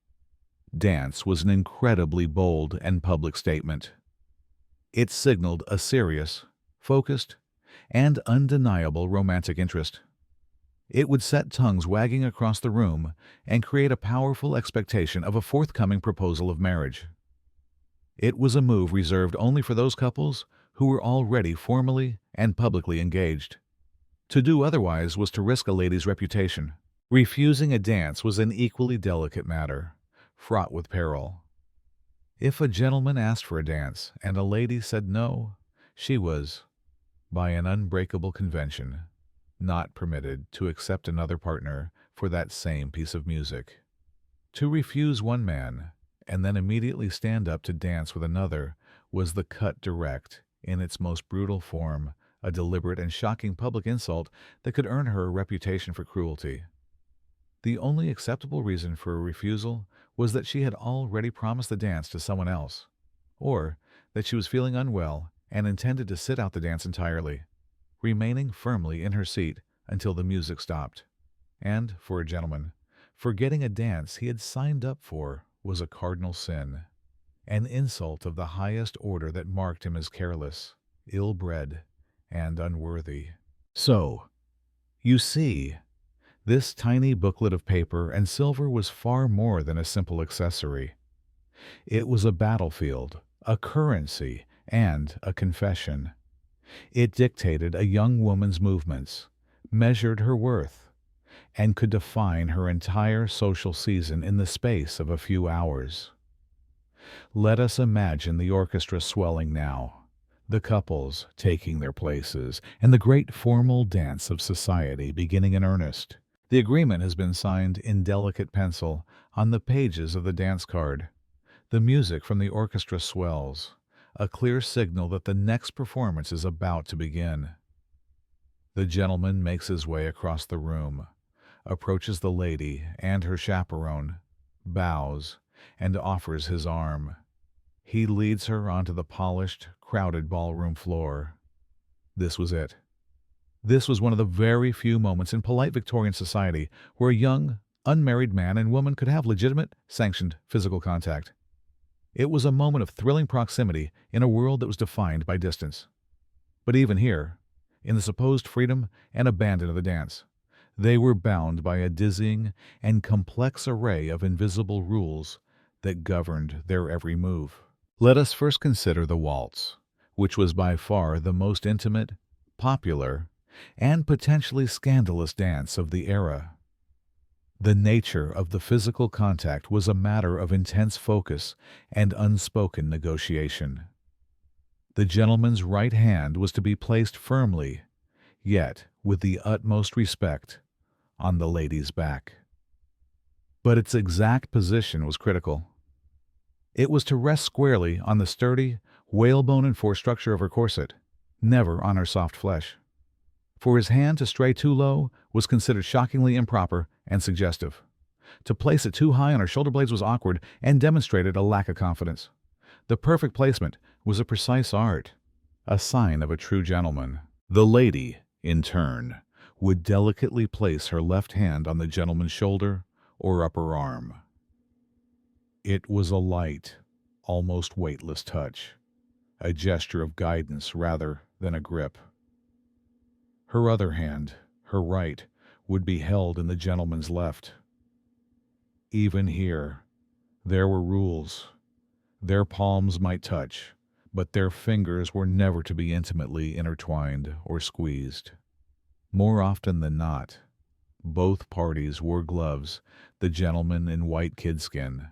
dance was an incredibly bold and public statement. It signaled a serious, focused, and undeniable romantic interest. It would set tongues wagging across the room and create a powerful expectation of a forthcoming proposal of marriage. It was a move reserved only for those couples who were already formally and publicly engaged. To do otherwise was to risk a lady's reputation. Refusing a dance was an equally delicate matter, fraught with peril. If a gentleman asked for a dance and a lady said no, she was, by an unbreakable convention, not permitted to accept another partner for that same piece of music. To refuse one man and then immediately stand up to dance with another was the cut direct, in its most brutal form, a deliberate and shocking public insult that could earn her a reputation for cruelty. The only acceptable reason for a refusal was that she had already promised the dance to someone else, or that she was feeling unwell and intended to sit out the dance entirely, remaining firmly in her seat until the music stopped. And, for a gentleman, forgetting a dance he had signed up for was a cardinal sin, an insult of the highest order that marked him as careless, ill-bred, and unworthy. So, you see, this tiny booklet of paper and silver was far more than a simple accessory. It was a battlefield, a currency, and a confession. It dictated a young woman's movements, measured her worth, and could define her entire social season in the space of a few hours. Let us imagine the orchestra swelling now, the couples taking their places, and the great formal dance of society beginning in earnest. The agreement has been signed in delicate pencil on the pages of the dance card. The music from the orchestra swells, a clear signal that the next performance is about to begin. The gentleman makes his way across the room, approaches the lady and her chaperone, bows, and offers his arm. He leads her onto the polished, crowded ballroom floor. This was it. This was one of the very few moments in polite Victorian society where a young, unmarried man and woman could have legitimate, sanctioned physical contact. It was a moment of thrilling proximity in a world that was defined by distance. But even here, in the supposed freedom and abandon of the dance, they were bound by a dizzying and complex array of invisible rules that governed their every move. Let us first consider the waltz, which was by far the most intimate, popular, and potentially scandalous dance of the era. The nature of the physical contact was a matter of intense focus and unspoken negotiation. The gentleman's right hand was to be placed firmly, yet with the utmost respect, on the lady's back. But its exact position was critical. It was to rest squarely on the sturdy, whalebone-enforced structure of her corset, never on her soft flesh. For his hand to stray too low was considered shockingly improper and suggestive. To place it too high on her shoulder blades was awkward and demonstrated a lack of confidence. The perfect placement was a precise art, a sign of a true gentleman. The lady, in turn, would delicately place her left hand on the gentleman's shoulder or upper arm. It was a light, almost weightless touch, a gesture of guidance rather than a grip. Her other hand, her right, would be held in the gentleman's left. Even here, there were rules. Their palms might touch, but their fingers were never to be intimately intertwined or squeezed. More often than not, both parties wore gloves, the gentleman in white kidskin,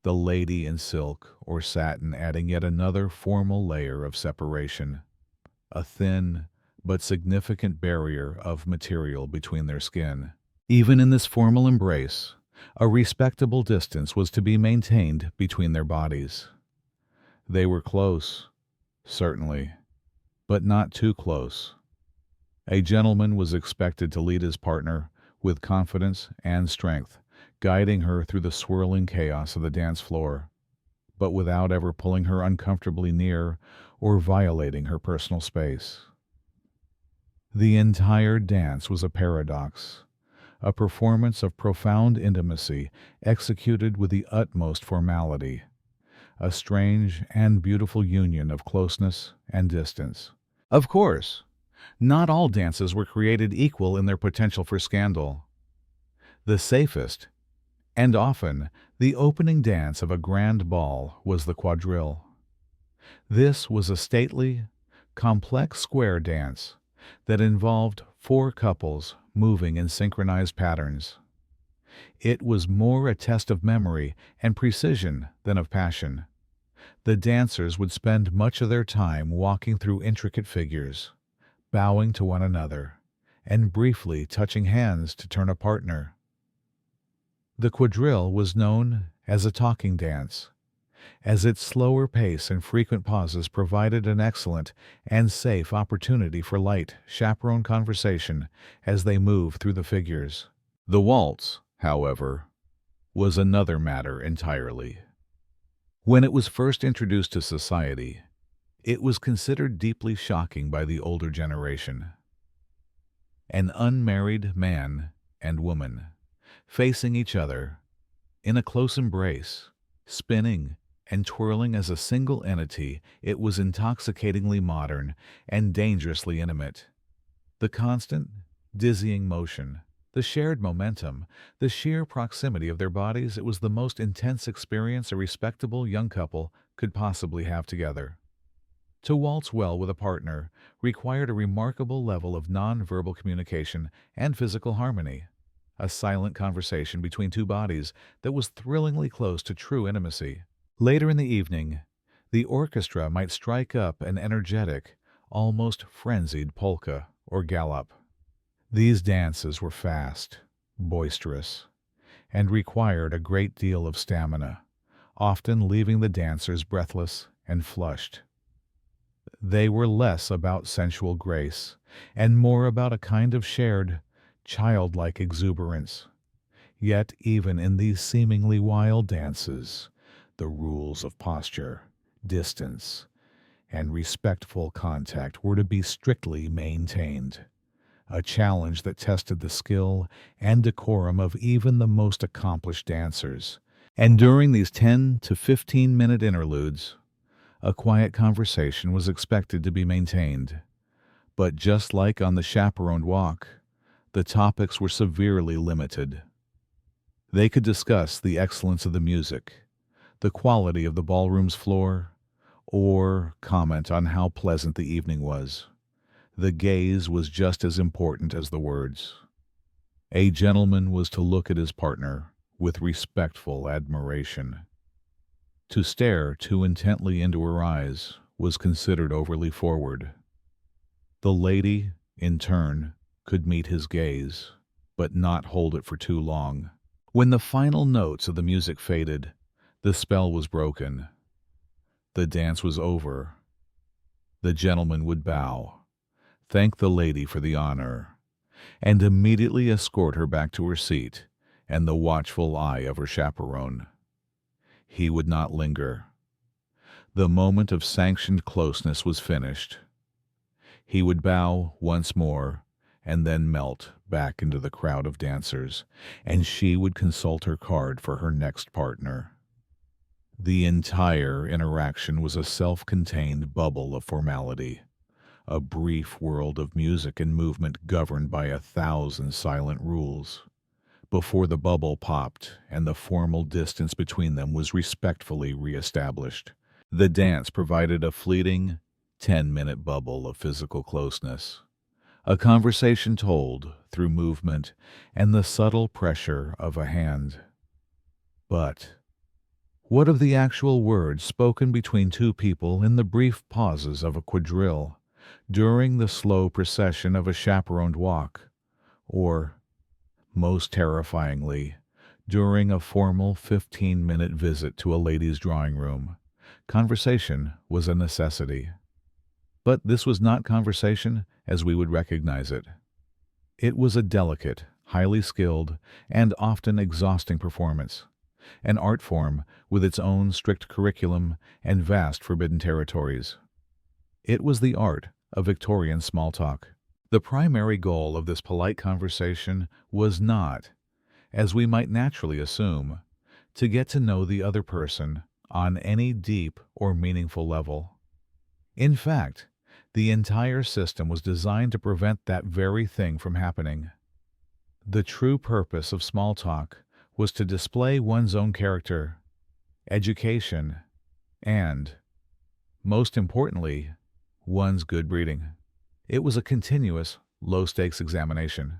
the lady in silk or satin, adding yet another formal layer of separation, a thin but significant barrier of material between their skin. Even in this formal embrace, a respectable distance was to be maintained between their bodies. They were close, certainly, but not too close. A gentleman was expected to lead his partner with confidence and strength, guiding her through the swirling chaos of the dance floor, but without ever pulling her uncomfortably near or violating her personal space. The entire dance was a paradox, a performance of profound intimacy executed with the utmost formality, a strange and beautiful union of closeness and distance. Of course, not all dances were created equal in their potential for scandal. The safest, and often the opening dance of a grand ball, was the quadrille. This was a stately, complex square dance that involved 4 couples moving in synchronized patterns. It was more a test of memory and precision than of passion. The dancers would spend much of their time walking through intricate figures, bowing to one another, and briefly touching hands to turn a partner. The quadrille was known as a talking dance, as its slower pace and frequent pauses provided an excellent and safe opportunity for light, chaperone conversation as they moved through the figures. The waltz, however, was another matter entirely. When it was first introduced to society, it was considered deeply shocking by the older generation. An unmarried man and woman, facing each other, in a close embrace, spinning and twirling as a single entity, it was intoxicatingly modern and dangerously intimate. The constant, dizzying motion, the shared momentum, the sheer proximity of their bodies, it was the most intense experience a respectable young couple could possibly have together. To waltz well with a partner required a remarkable level of non-verbal communication and physical harmony, a silent conversation between 2 bodies that was thrillingly close to true intimacy. Later in the evening, the orchestra might strike up an energetic, almost frenzied polka or gallop. These dances were fast, boisterous, and required a great deal of stamina, often leaving the dancers breathless and flushed. They were less about sensual grace and more about a kind of shared, childlike exuberance. Yet even in these seemingly wild dances, the rules of posture, distance, and respectful contact were to be strictly maintained, a challenge that tested the skill and decorum of even the most accomplished dancers. And during these 10 to 15-minute interludes, a quiet conversation was expected to be maintained. But just like on the chaperoned walk, the topics were severely limited. They could discuss the excellence of the music, the quality of the ballroom's floor, or comment on how pleasant the evening was. The gaze was just as important as the words. A gentleman was to look at his partner with respectful admiration. To stare too intently into her eyes was considered overly forward. The lady, in turn, could meet his gaze, but not hold it for too long. When the final notes of the music faded, the spell was broken. The dance was over. The gentleman would bow, thank the lady for the honor, and immediately escort her back to her seat and the watchful eye of her chaperone. He would not linger. The moment of sanctioned closeness was finished. He would bow once more and then melt back into the crowd of dancers, and she would consult her card for her next partner. The entire interaction was a self-contained bubble of formality, a brief world of music and movement governed by 1,000 silent rules, before the bubble popped and the formal distance between them was respectfully reestablished. The dance provided a fleeting 10-minute bubble of physical closeness, a conversation told through movement and the subtle pressure of a hand. But what of the actual words spoken between two people in the brief pauses of a quadrille, during the slow procession of a chaperoned walk, or, most terrifyingly, during a formal 15-minute visit to a lady's drawing room? Conversation was a necessity. But this was not conversation as we would recognize it. It was a delicate, highly skilled, and often exhausting performance, an art form with its own strict curriculum and vast forbidden territories. It was the art of Victorian small talk. The primary goal of this polite conversation was not, as we might naturally assume, to get to know the other person on any deep or meaningful level. In fact, the entire system was designed to prevent that very thing from happening. The true purpose of small talk was to display one's own character, education, and, most importantly, one's good breeding. It was a continuous, low-stakes examination.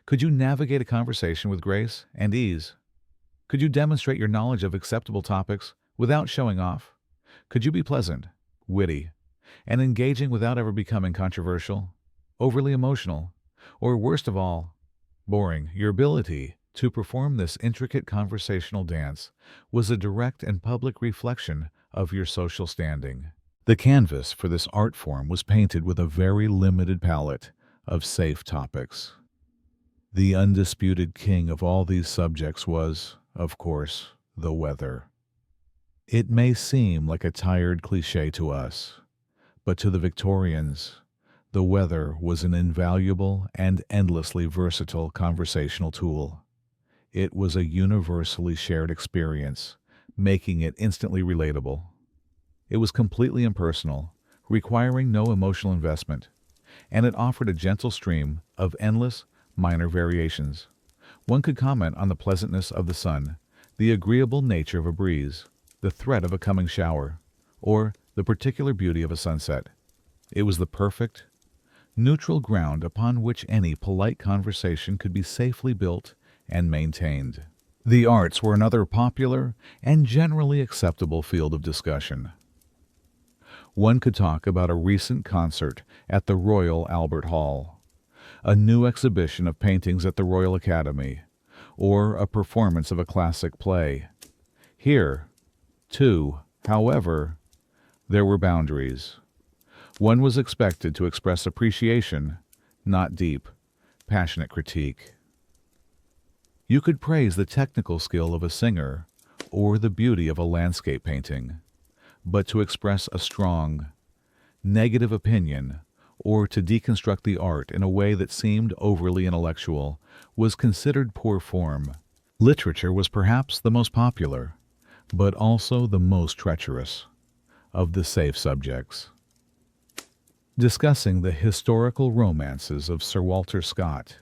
Could you navigate a conversation with grace and ease? Could you demonstrate your knowledge of acceptable topics without showing off? Could you be pleasant, witty, and engaging without ever becoming controversial, overly emotional, or worst of all, boring? Your ability to perform this intricate conversational dance was a direct and public reflection of your social standing. The canvas for this art form was painted with a very limited palette of safe topics. The undisputed king of all these subjects was, of course, the weather. It may seem like a tired cliché to us, but to the Victorians, the weather was an invaluable and endlessly versatile conversational tool. It was a universally shared experience, making it instantly relatable. It was completely impersonal, requiring no emotional investment, and it offered a gentle stream of endless, minor variations. One could comment on the pleasantness of the sun, the agreeable nature of a breeze, the threat of a coming shower, or the particular beauty of a sunset. It was the perfect, neutral ground upon which any polite conversation could be safely built and maintained. The arts were another popular and generally acceptable field of discussion. One could talk about a recent concert at the Royal Albert Hall, a new exhibition of paintings at the Royal Academy, or a performance of a classic play. Here, too, however, there were boundaries. One was expected to express appreciation, not deep, passionate critique. You could praise the technical skill of a singer or the beauty of a landscape painting, but to express a strong, negative opinion or to deconstruct the art in a way that seemed overly intellectual was considered poor form. Literature was perhaps the most popular, but also the most treacherous, of the safe subjects. Discussing the historical romances of Sir Walter Scott,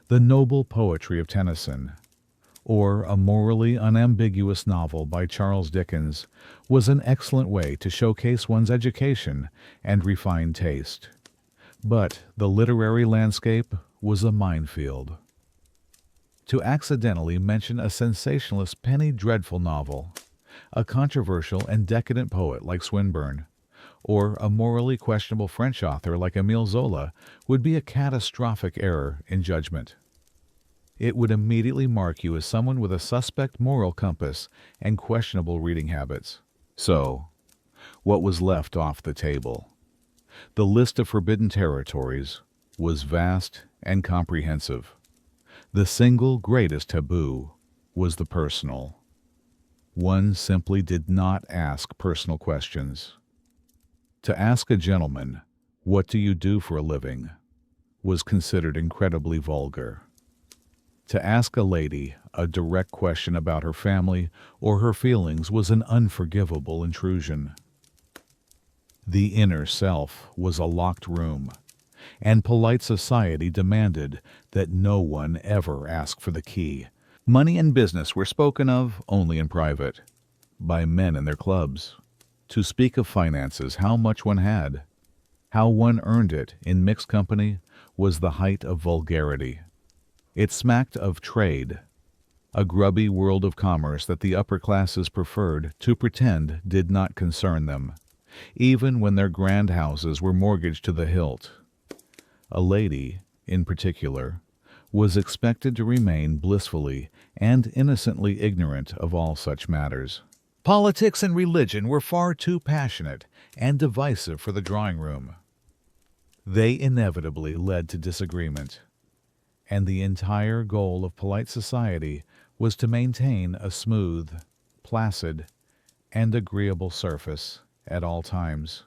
the noble poetry of Tennyson, or a morally unambiguous novel by Charles Dickens was an excellent way to showcase one's education and refined taste. But the literary landscape was a minefield. To accidentally mention a sensationalist penny dreadful novel, a controversial and decadent poet like Swinburne, or a morally questionable French author like Émile Zola would be a catastrophic error in judgment. It would immediately mark you as someone with a suspect moral compass and questionable reading habits. So, what was left off the table? The list of forbidden territories was vast and comprehensive. The single greatest taboo was the personal. One simply did not ask personal questions. To ask a gentleman, "What do you do for a living?" was considered incredibly vulgar. To ask a lady a direct question about her family or her feelings was an unforgivable intrusion. The inner self was a locked room, and polite society demanded that no one ever ask for the key. Money and business were spoken of only in private, by men in their clubs. To speak of finances, how much one had, how one earned it in mixed company, was the height of vulgarity. It smacked of trade, a grubby world of commerce that the upper classes preferred to pretend did not concern them, even when their grand houses were mortgaged to the hilt. A lady, in particular, was expected to remain blissfully and innocently ignorant of all such matters. Politics and religion were far too passionate and divisive for the drawing room. They inevitably led to disagreement, and the entire goal of polite society was to maintain a smooth, placid, and agreeable surface at all times.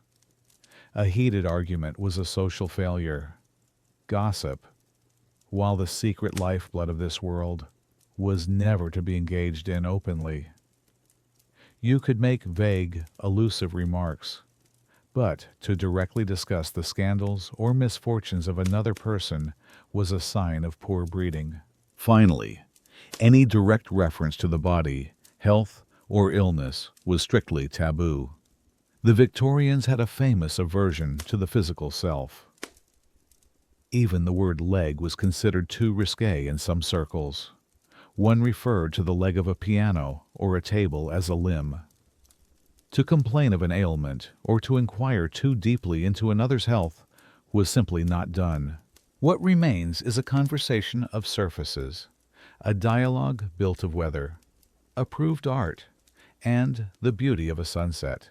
A heated argument was a social failure. Gossip, while the secret lifeblood of this world, was never to be engaged in openly. You could make vague, elusive remarks, but to directly discuss the scandals or misfortunes of another person was a sign of poor breeding. Finally, any direct reference to the body, health, or illness was strictly taboo. The Victorians had a famous aversion to the physical self. Even the word leg was considered too risque in some circles. One referred to the leg of a piano or a table as a limb. To complain of an ailment or to inquire too deeply into another's health was simply not done. What remains is a conversation of surfaces, a dialogue built of weather, approved art, and the beauty of a sunset.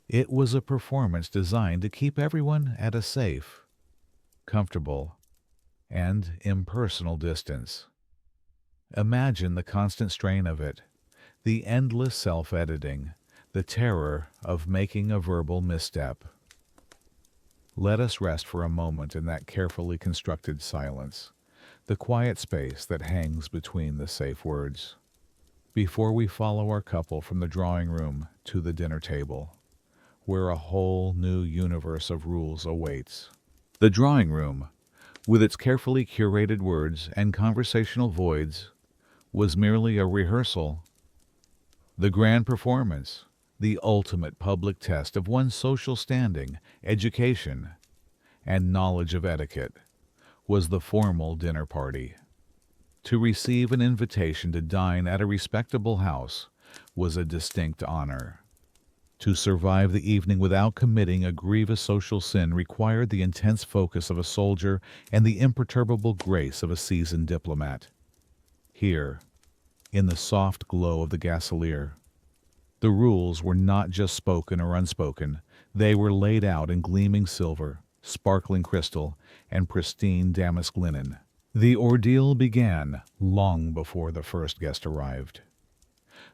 It was a performance designed to keep everyone at a safe, comfortable, and impersonal distance. Imagine the constant strain of it, the endless self-editing, the terror of making a verbal misstep. Let us rest for a moment in that carefully constructed silence, the quiet space that hangs between the safe words, before we follow our couple from the drawing room to the dinner table, where a whole new universe of rules awaits. The drawing room, with its carefully curated words and conversational voids, was merely a rehearsal. The grand performance, the ultimate public test of one's social standing, education, and knowledge of etiquette, was the formal dinner party. To receive an invitation to dine at a respectable house was a distinct honor. To survive the evening without committing a grievous social sin required the intense focus of a soldier and the imperturbable grace of a seasoned diplomat. Here, in the soft glow of the gaselier, the rules were not just spoken or unspoken. They were laid out in gleaming silver, sparkling crystal, and pristine damask linen. The ordeal began long before the first guest arrived.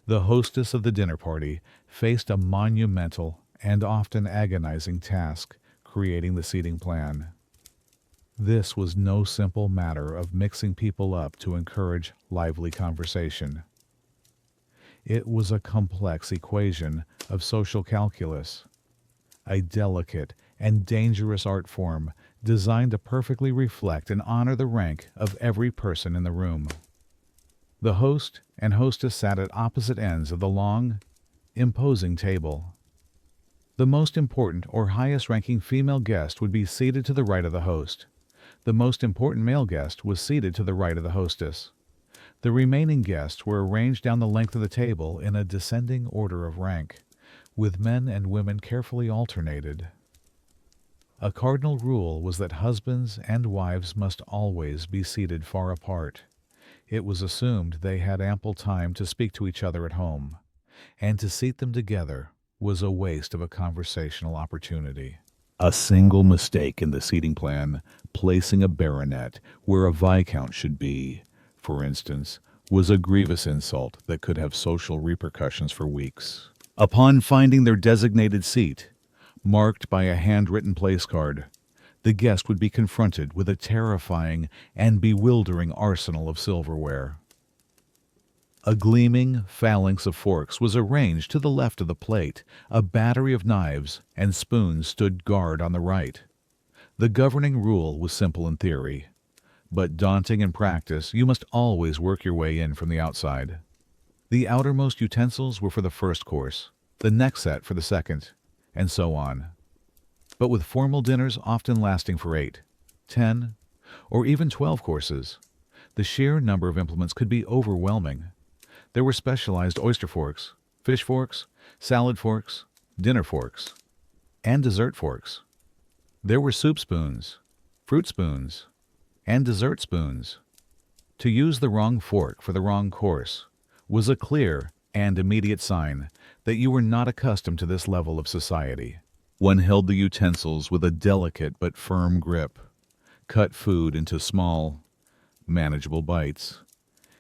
The hostess of the dinner party faced a monumental and often agonizing task, creating the seating plan. This was no simple matter of mixing people up to encourage lively conversation. It was a complex equation of social calculus, a delicate and dangerous art form designed to perfectly reflect and honor the rank of every person in the room. The host and hostess sat at opposite ends of the long, imposing table. The most important or highest-ranking female guest would be seated to the right of the host. The most important male guest was seated to the right of the hostess. The remaining guests were arranged down the length of the table in a descending order of rank, with men and women carefully alternated. A cardinal rule was that husbands and wives must always be seated far apart. It was assumed they had ample time to speak to each other at home, and to seat them together was a waste of a conversational opportunity. A single mistake in the seating plan, placing a baronet where a viscount should be, for instance, was a grievous insult that could have social repercussions for weeks. Upon finding their designated seat, marked by a handwritten place card, the guest would be confronted with a terrifying and bewildering arsenal of silverware. A gleaming phalanx of forks was arranged to the left of the plate. A battery of knives and spoons stood guard on the right. The governing rule was simple in theory, but daunting in practice. You must always work your way in from the outside. The outermost utensils were for the first course, the next set for the second, and so on. But with formal dinners often lasting for 8, 10, or even 12 courses, the sheer number of implements could be overwhelming. There were specialized oyster forks, fish forks, salad forks, dinner forks, and dessert forks. There were soup spoons, fruit spoons, and dessert spoons. To use the wrong fork for the wrong course was a clear and immediate sign that you were not accustomed to this level of society. One held the utensils with a delicate but firm grip, cut food into small, manageable bites,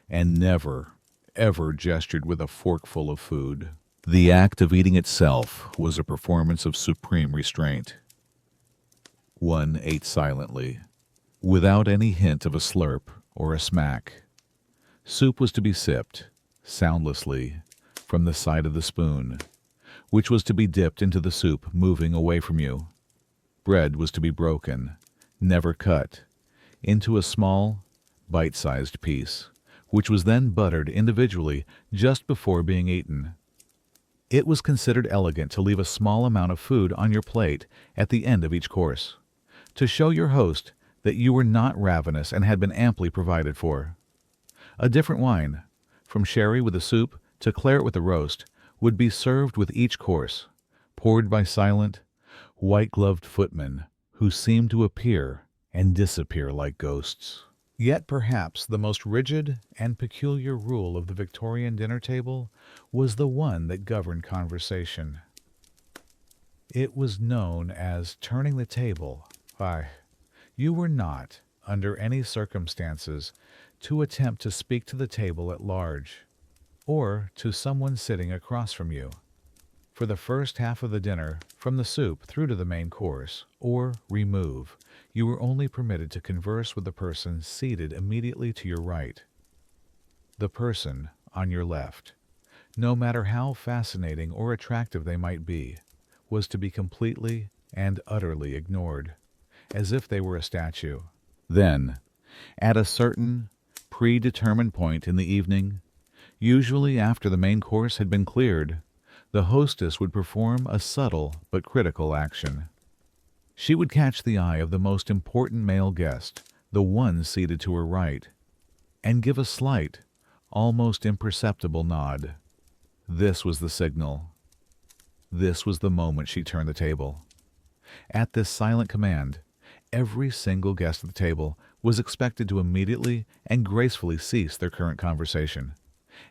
and never, ever gestured with a forkful of food. The act of eating itself was a performance of supreme restraint. One ate silently, without any hint of a slurp or a smack. Soup was to be sipped, soundlessly, from the side of the spoon, which was to be dipped into the soup, moving away from you. Bread was to be broken, never cut, into a small, bite-sized piece, which was then buttered individually just before being eaten. It was considered elegant to leave a small amount of food on your plate at the end of each course, to show your host that you were not ravenous and had been amply provided for. A different wine, from sherry with the soup to claret with the roast, would be served with each course, poured by silent, white-gloved footmen who seemed to appear and disappear like ghosts. Yet perhaps the most rigid and peculiar rule of the Victorian dinner table was the one that governed conversation. It was known as turning the table. You were not, under any circumstances, to attempt to speak to the table at large, or to someone sitting across from you. For the first half of the dinner, from the soup through to the main course, or remove, you were only permitted to converse with the person seated immediately to your right. The person on your left, no matter how fascinating or attractive they might be, was to be completely and utterly ignored, as if they were a statue. Then, at a certain predetermined point in the evening, usually after the main course had been cleared, the hostess would perform a subtle but critical action. She would catch the eye of the most important male guest, the one seated to her right, and give a slight, almost imperceptible nod. This was the signal. This was the moment she turned the table. At this silent command, every single guest at the table was expected to immediately and gracefully cease their current conversation,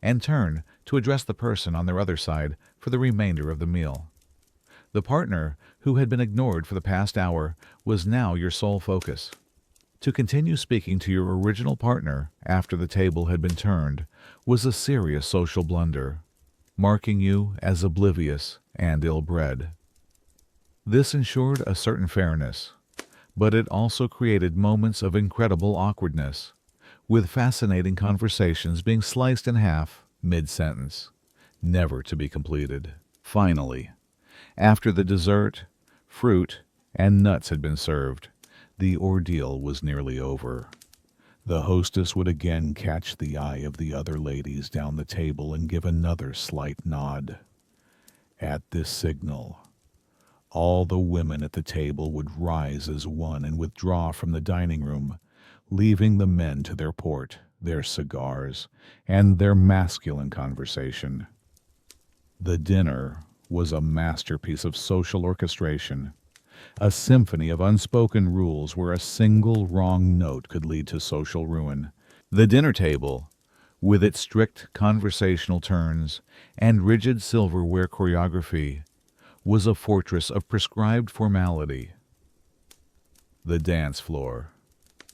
and turn to address the person on their other side for the remainder of the meal. The partner, who had been ignored for the past hour, was now your sole focus. To continue speaking to your original partner after the table had been turned was a serious social blunder, marking you as oblivious and ill-bred. This ensured a certain fairness, but it also created moments of incredible awkwardness, with fascinating conversations being sliced in half mid-sentence, never to be completed. Finally, after the dessert, fruit, and nuts had been served, the ordeal was nearly over. The hostess would again catch the eye of the other ladies down the table and give another slight nod. At this signal, all the women at the table would rise as one and withdraw from the dining room, leaving the men to their port, their cigars, and their masculine conversation. The dinner was a masterpiece of social orchestration, a symphony of unspoken rules where a single wrong note could lead to social ruin. The dinner table, with its strict conversational turns and rigid silverware choreography, was a fortress of prescribed formality. The dance floor,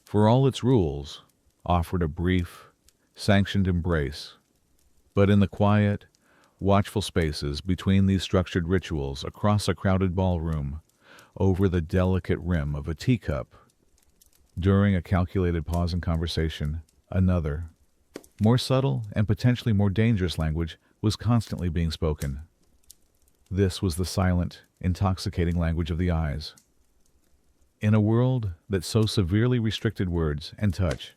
for all its rules, offered a brief, sanctioned embrace, but in the quiet, watchful spaces between these structured rituals across a crowded ballroom, over the delicate rim of a teacup, during a calculated pause in conversation, another, more subtle and potentially more dangerous language was constantly being spoken. This was the silent, intoxicating language of the eyes. In a world that so severely restricted words and touch,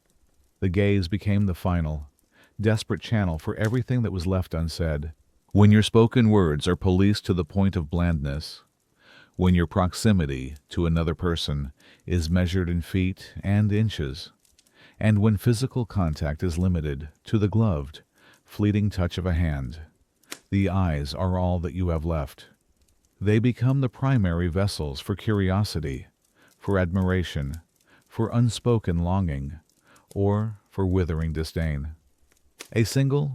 the gaze became the final, desperate channel for everything that was left unsaid. When your spoken words are policed to the point of blandness, when your proximity to another person is measured in feet and inches, and when physical contact is limited to the gloved, fleeting touch of a hand, the eyes are all that you have left. They become the primary vessels for curiosity, for admiration, for unspoken longing, or for withering disdain. A single,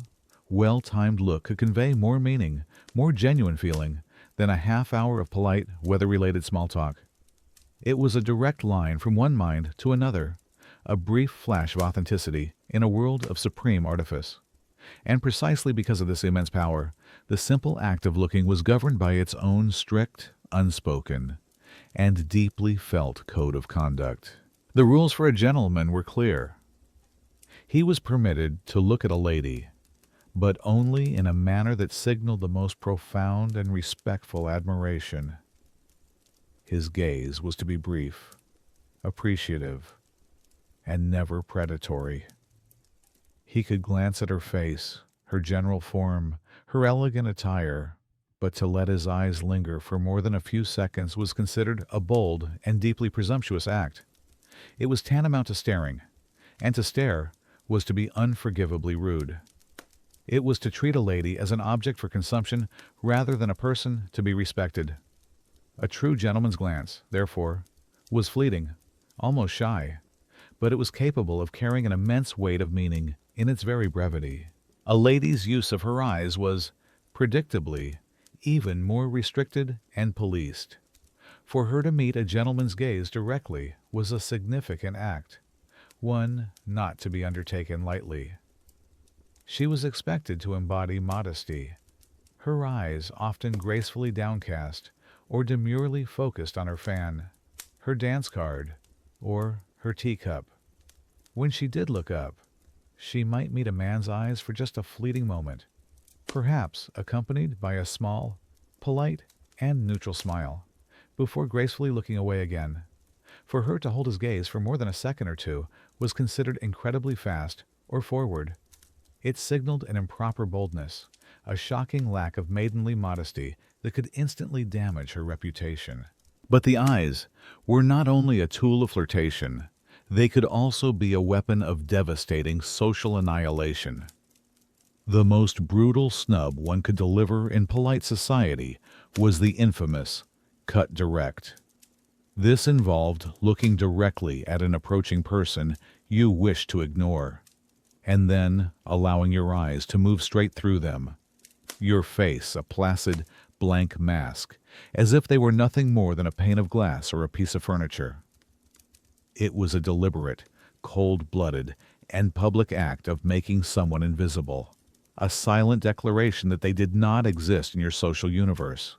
well-timed look could convey more meaning, more genuine feeling, than a half hour of polite, weather-related small talk. It was a direct line from one mind to another, a brief flash of authenticity in a world of supreme artifice. And precisely because of this immense power, the simple act of looking was governed by its own strict, unspoken, and deeply felt code of conduct. The rules for a gentleman were clear. He was permitted to look at a lady, but only in a manner that signaled the most profound and respectful admiration. His gaze was to be brief, appreciative, and never predatory. He could glance at her face, her general form, her elegant attire, but to let his eyes linger for more than a few seconds was considered a bold and deeply presumptuous act. It was tantamount to staring, and to stare was to be unforgivably rude. It was to treat a lady as an object for consumption rather than a person to be respected. A true gentleman's glance, therefore, was fleeting, almost shy, but it was capable of carrying an immense weight of meaning in its very brevity. A lady's use of her eyes was, predictably, even more restricted and policed. For her to meet a gentleman's gaze directly was a significant act, one not to be undertaken lightly. She was expected to embody modesty, her eyes often gracefully downcast or demurely focused on her fan, her dance card, or her teacup. When she did look up, she might meet a man's eyes for just a fleeting moment, perhaps accompanied by a small, polite, and neutral smile, before gracefully looking away again. For her to hold his gaze for more than a second or two was considered incredibly fast or forward. It signaled an improper boldness, a shocking lack of maidenly modesty that could instantly damage her reputation. But the eyes were not only a tool of flirtation, they could also be a weapon of devastating social annihilation. The most brutal snub one could deliver in polite society was the infamous cut direct. This involved looking directly at an approaching person you wish to ignore, and then allowing your eyes to move straight through them, your face a placid, blank mask, as if they were nothing more than a pane of glass or a piece of furniture. It was a deliberate, cold-blooded, and public act of making someone invisible, a silent declaration that they did not exist in your social universe.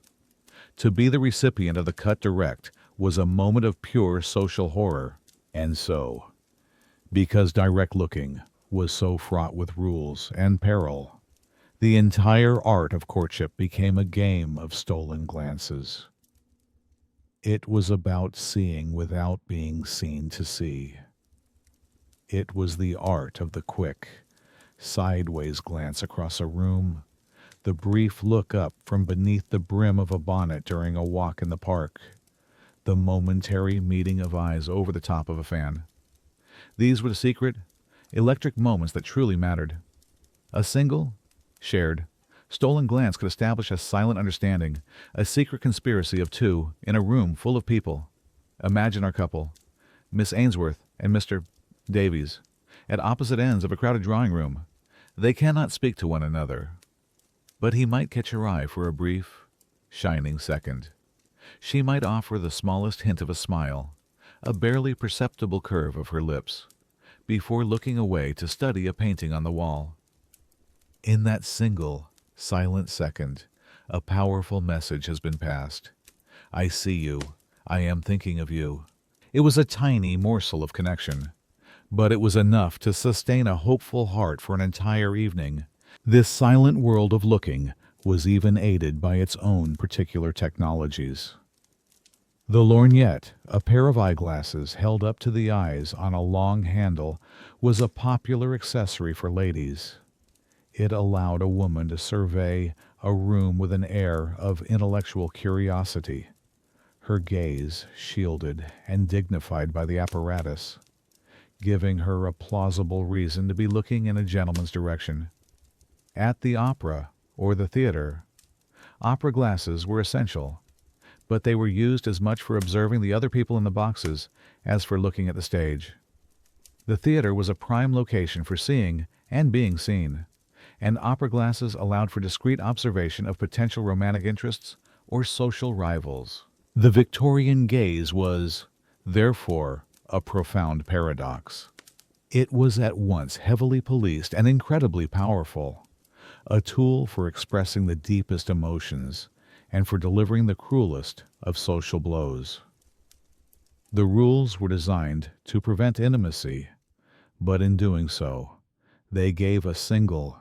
To be the recipient of the cut direct was a moment of pure social horror, and so, because direct looking was so fraught with rules and peril, the entire art of courtship became a game of stolen glances. It was about seeing without being seen to see. It was the art of the quick, sideways glance across a room, the brief look up from beneath the brim of a bonnet during a walk in the park, the momentary meeting of eyes over the top of a fan. These were the secret, electric moments that truly mattered. A single, shared, stolen glance could establish a silent understanding, a secret conspiracy of two in a room full of people. Imagine our couple, Miss Ainsworth and Mr. Davies, at opposite ends of a crowded drawing room. They cannot speak to one another, but he might catch her eye for a brief, shining second. She might offer the smallest hint of a smile, a barely perceptible curve of her lips, before looking away to study a painting on the wall. In that single, silent second, a powerful message has been passed. I see you. I am thinking of you. It was a tiny morsel of connection, but it was enough to sustain a hopeful heart for an entire evening. This silent world of looking was even aided by its own particular technologies. The lorgnette, a pair of eyeglasses held up to the eyes on a long handle, was a popular accessory for ladies. It allowed a woman to survey a room with an air of intellectual curiosity, her gaze shielded and dignified by the apparatus, giving her a plausible reason to be looking in a gentleman's direction. At the opera or the theater, opera glasses were essential, but they were used as much for observing the other people in the boxes as for looking at the stage. The theater was a prime location for seeing and being seen, and opera glasses allowed for discreet observation of potential romantic interests or social rivals. The Victorian gaze was, therefore, a profound paradox. It was at once heavily policed and incredibly powerful, a tool for expressing the deepest emotions and for delivering the cruelest of social blows. The rules were designed to prevent intimacy, but in doing so, they gave a single,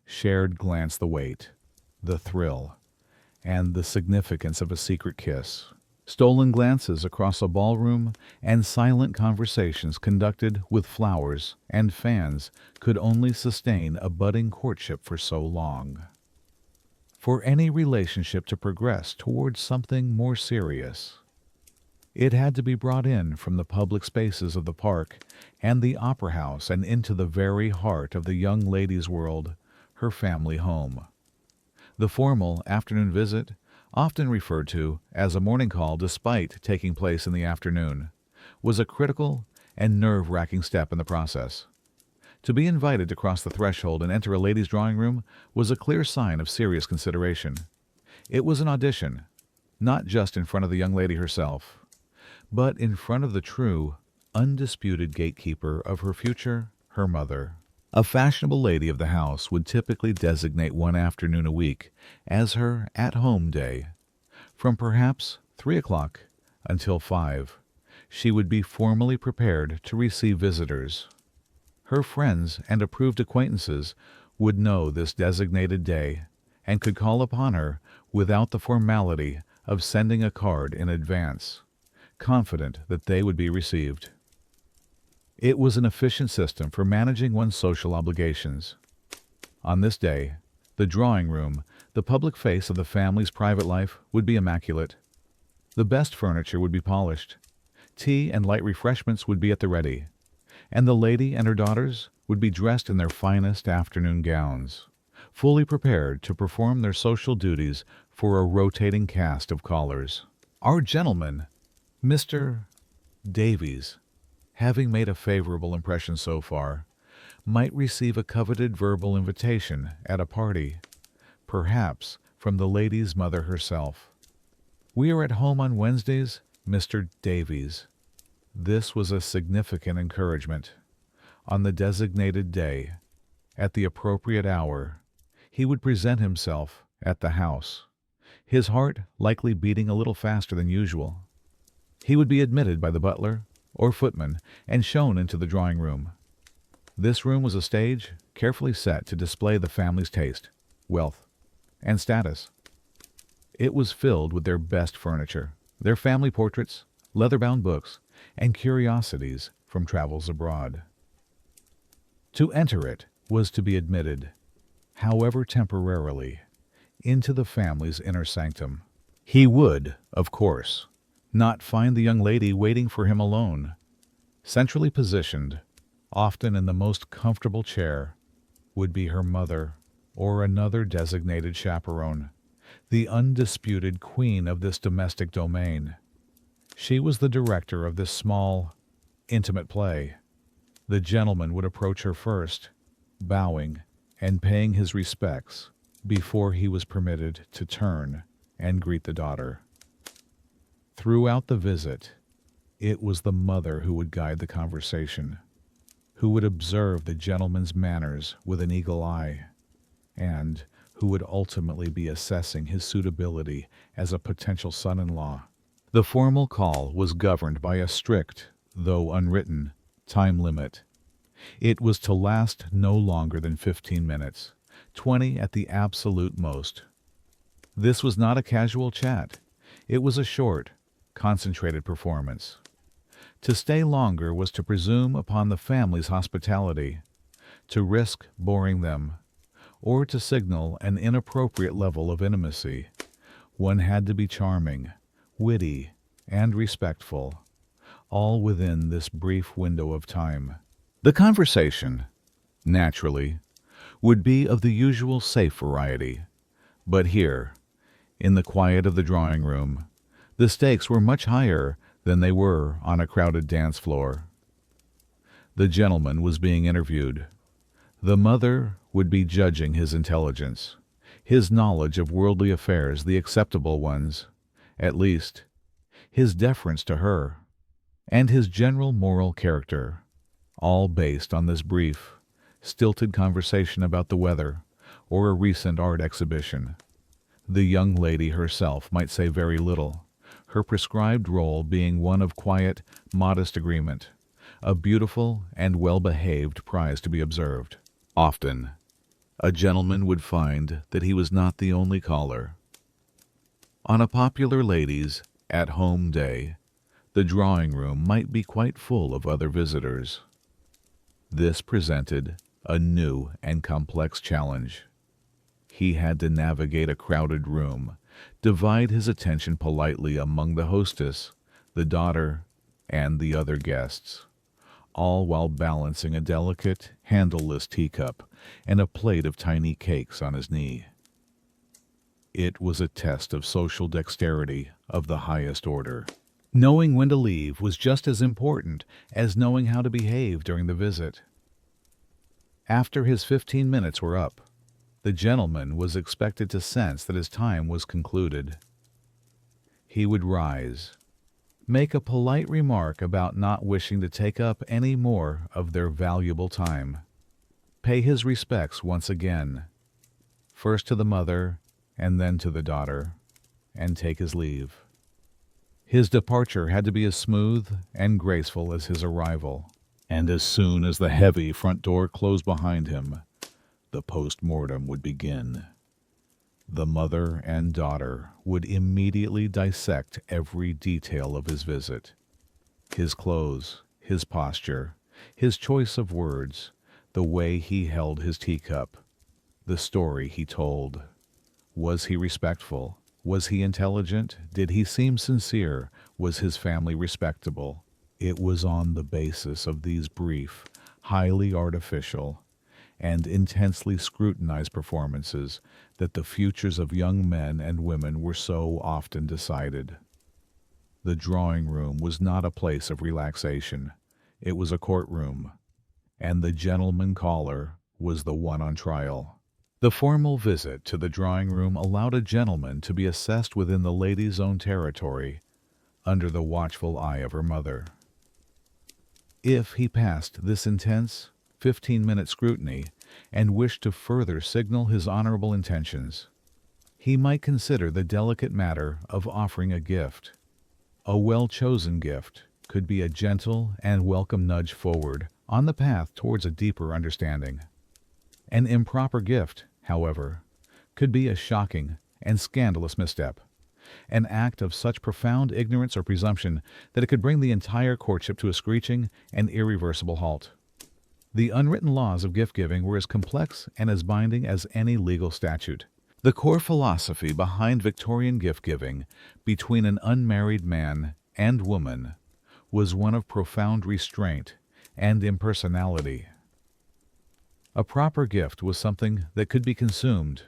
shared glance the weight, the thrill, and the significance of a secret kiss. Stolen glances across a ballroom and silent conversations conducted with flowers and fans could only sustain a budding courtship for so long. For any relationship to progress towards something more serious, it had to be brought in from the public spaces of the park and the opera house and into the very heart of the young lady's world, her family home. The formal afternoon visit, often referred to as a morning call despite taking place in the afternoon, was a critical and nerve-wracking step in the process. To be invited to cross the threshold and enter a lady's drawing room was a clear sign of serious consideration. It was an audition, not just in front of the young lady herself, but in front of the true, undisputed gatekeeper of her future, her mother. A fashionable lady of the house would typically designate one afternoon a week as her at-home day. From perhaps 3 o'clock until 5, she would be formally prepared to receive visitors. Her friends and approved acquaintances would know this designated day and could call upon her without the formality of sending a card in advance, confident that they would be received. It was an efficient system for managing one's social obligations. On this day, the drawing room, the public face of the family's private life, would be immaculate. The best furniture would be polished. Tea and light refreshments would be at the ready, and the lady and her daughters would be dressed in their finest afternoon gowns, fully prepared to perform their social duties for a rotating cast of callers. Our gentleman, Mr. Davies, having made a favorable impression so far, might receive a coveted verbal invitation at a party, perhaps from the lady's mother herself. "We are at home on Wednesdays, Mr. Davies." This was a significant encouragement. On the designated day, at the appropriate hour, he would present himself at the house, his heart likely beating a little faster than usual. He would be admitted by the butler or footman and shown into the drawing room. This room was a stage carefully set to display the family's taste, wealth, and status. It was filled with their best furniture, their family portraits, leather-bound books, and curiosities from travels abroad. To enter it was to be admitted, however temporarily, into the family's inner sanctum. He would, of course, not find the young lady waiting for him alone. Centrally positioned, often in the most comfortable chair, would be her mother or another designated chaperone, the undisputed queen of this domestic domain. She was the director of this small, intimate play. The gentleman would approach her first, bowing and paying his respects before he was permitted to turn and greet the daughter. Throughout the visit, it was the mother who would guide the conversation, who would observe the gentleman's manners with an eagle eye, and who would ultimately be assessing his suitability as a potential son-in-law. The formal call was governed by a strict, though unwritten, time limit. It was to last no longer than 15 minutes, 20 at the absolute most. This was not a casual chat. It was a short, concentrated performance. To stay longer was to presume upon the family's hospitality, to risk boring them, or to signal an inappropriate level of intimacy. One had to be charming, witty, and respectful, all within this brief window of time. The conversation, naturally, would be of the usual safe variety, but here, in the quiet of the drawing room, the stakes were much higher than they were on a crowded dance floor. The gentleman was being interviewed. The mother would be judging his intelligence, his knowledge of worldly affairs, the acceptable ones, at least, his deference to her, and his general moral character, all based on this brief, stilted conversation about the weather or a recent art exhibition. The young lady herself might say very little, her prescribed role being one of quiet, modest agreement, a beautiful and well-behaved prize to be observed. Often, a gentleman would find that he was not the only caller. On a popular ladies' at-home day, the drawing room might be quite full of other visitors. This presented a new and complex challenge. He had to navigate a crowded room, divide his attention politely among the hostess, the daughter, and the other guests, all while balancing a delicate, handleless teacup and a plate of tiny cakes on his knee. It was a test of social dexterity of the highest order. Knowing when to leave was just as important as knowing how to behave during the visit. After his 15 minutes were up, the gentleman was expected to sense that his time was concluded. He would rise, make a polite remark about not wishing to take up any more of their valuable time, pay his respects once again, first to the mother and then to the daughter, and take his leave. His departure had to be as smooth and graceful as his arrival, and as soon as the heavy front door closed behind him, the post-mortem would begin. The mother and daughter would immediately dissect every detail of his visit. His clothes, his posture, his choice of words, the way he held his teacup, the story he told. Was he respectful? Was he intelligent? Did he seem sincere? Was his family respectable? It was on the basis of these brief, highly artificial, and intensely scrutinized performances that the futures of young men and women were so often decided. The drawing room was not a place of relaxation. It was a courtroom, and the gentleman caller was the one on trial. The formal visit to the drawing room allowed a gentleman to be assessed within the lady's own territory, under the watchful eye of her mother. If he passed this intense, 15-minute scrutiny and wished to further signal his honorable intentions, he might consider the delicate matter of offering a gift. A well-chosen gift could be a gentle and welcome nudge forward on the path towards a deeper understanding. An improper gift, however, could be a shocking and scandalous misstep, an act of such profound ignorance or presumption that it could bring the entire courtship to a screeching and irreversible halt. The unwritten laws of gift-giving were as complex and as binding as any legal statute. The core philosophy behind Victorian gift-giving between an unmarried man and woman was one of profound restraint and impersonality. A proper gift was something that could be consumed,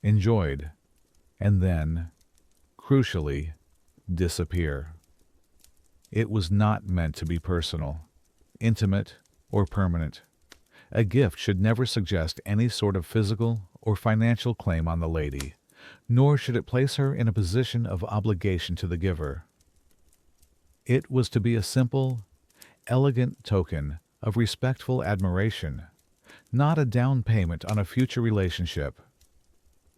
enjoyed, and then, crucially, disappear. It was not meant to be personal, intimate, or permanent. A gift should never suggest any sort of physical or financial claim on the lady, nor should it place her in a position of obligation to the giver. It was to be a simple, elegant token of respectful admiration, not a down payment on a future relationship.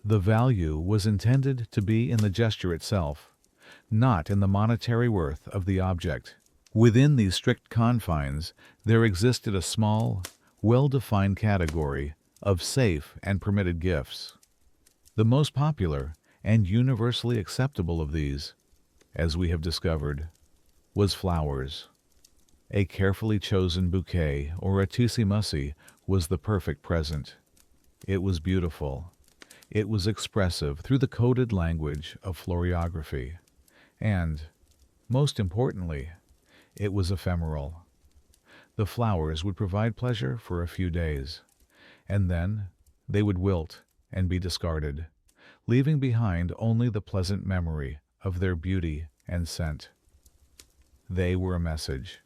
The value was intended to be in the gesture itself, not in the monetary worth of the object. Within these strict confines, there existed a small, well-defined category of safe and permitted gifts. The most popular and universally acceptable of these, as we have discovered, was flowers. A carefully chosen bouquet or a tussie-mussy was the perfect present. It was beautiful. It was expressive through the coded language of florography. And, most importantly, it was ephemeral. The flowers would provide pleasure for a few days, and then they would wilt and be discarded, leaving behind only the pleasant memory of their beauty and scent. They were a message,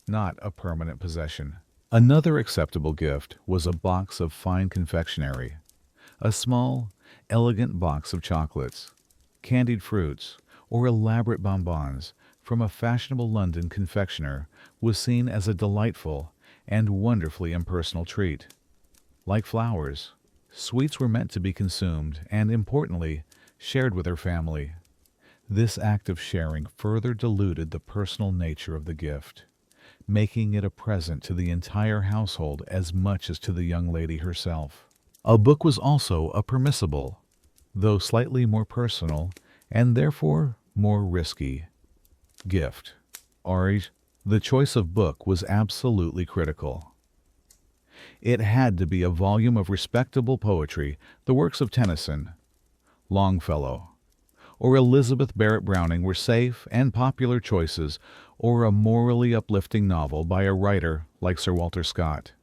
not a permanent possession. Another acceptable gift was a box of fine confectionery, a small, elegant box of chocolates, candied fruits, or elaborate bonbons from a fashionable London confectioner was seen as a delightful and wonderfully impersonal treat. Like flowers, sweets were meant to be consumed and, importantly, shared with her family. This act of sharing further diluted the personal nature of the gift, making it a present to the entire household as much as to the young lady herself. A book was also a permissible, though slightly more personal, and therefore more risky, gift. The choice of book was absolutely critical. It had to be a volume of respectable poetry, the works of Tennyson, Longfellow, or Elizabeth Barrett Browning were safe and popular choices, or a morally uplifting novel by a writer like Sir Walter Scott.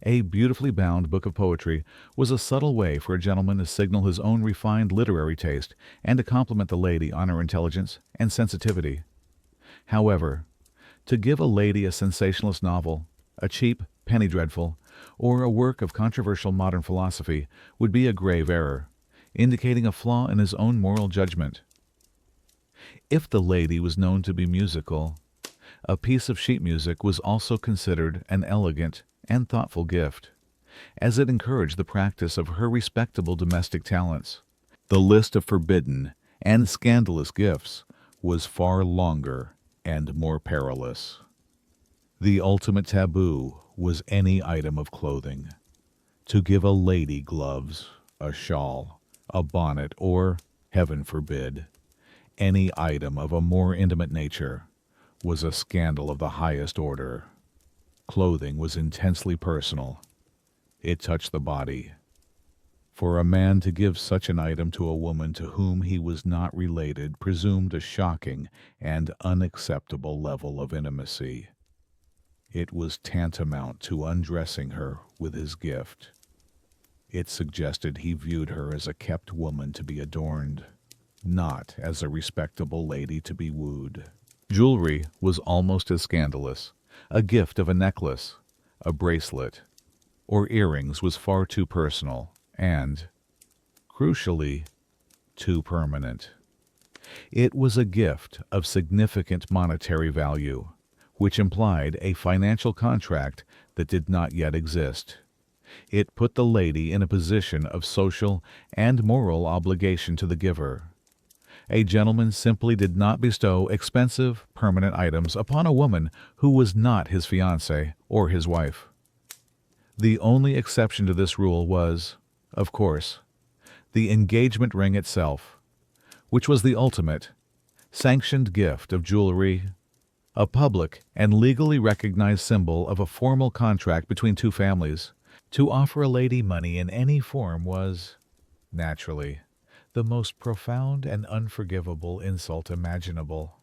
A beautifully bound book of poetry was a subtle way for a gentleman to signal his own refined literary taste and to compliment the lady on her intelligence and sensitivity. However, to give a lady a sensationalist novel, a cheap penny dreadful, or a work of controversial modern philosophy would be a grave error, indicating a flaw in his own moral judgment. If the lady was known to be musical, a piece of sheet music was also considered an elegant and thoughtful gift, as it encouraged the practice of her respectable domestic talents. The list of forbidden and scandalous gifts was far longer and more perilous. The ultimate taboo was any item of clothing. To give a lady gloves, a shawl, a bonnet, or, heaven forbid, any item of a more intimate nature was a scandal of the highest order. Clothing was intensely personal. It touched the body. For a man to give such an item to a woman to whom he was not related presumed a shocking and unacceptable level of intimacy. It was tantamount to undressing her with his gift. It suggested he viewed her as a kept woman to be adorned, not as a respectable lady to be wooed. Jewelry was almost as scandalous. A gift of a necklace, a bracelet, or earrings was far too personal and, crucially, too permanent. It was a gift of significant monetary value, which implied a financial contract that did not yet exist. It put the lady in a position of social and moral obligation to the giver. A gentleman simply did not bestow expensive, permanent items upon a woman who was not his fiancée or his wife. The only exception to this rule was, of course, the engagement ring itself, which was the ultimate, sanctioned gift of jewelry, a public and legally recognized symbol of a formal contract between two families. To offer a lady money in any form was, naturally, the most profound and unforgivable insult imaginable.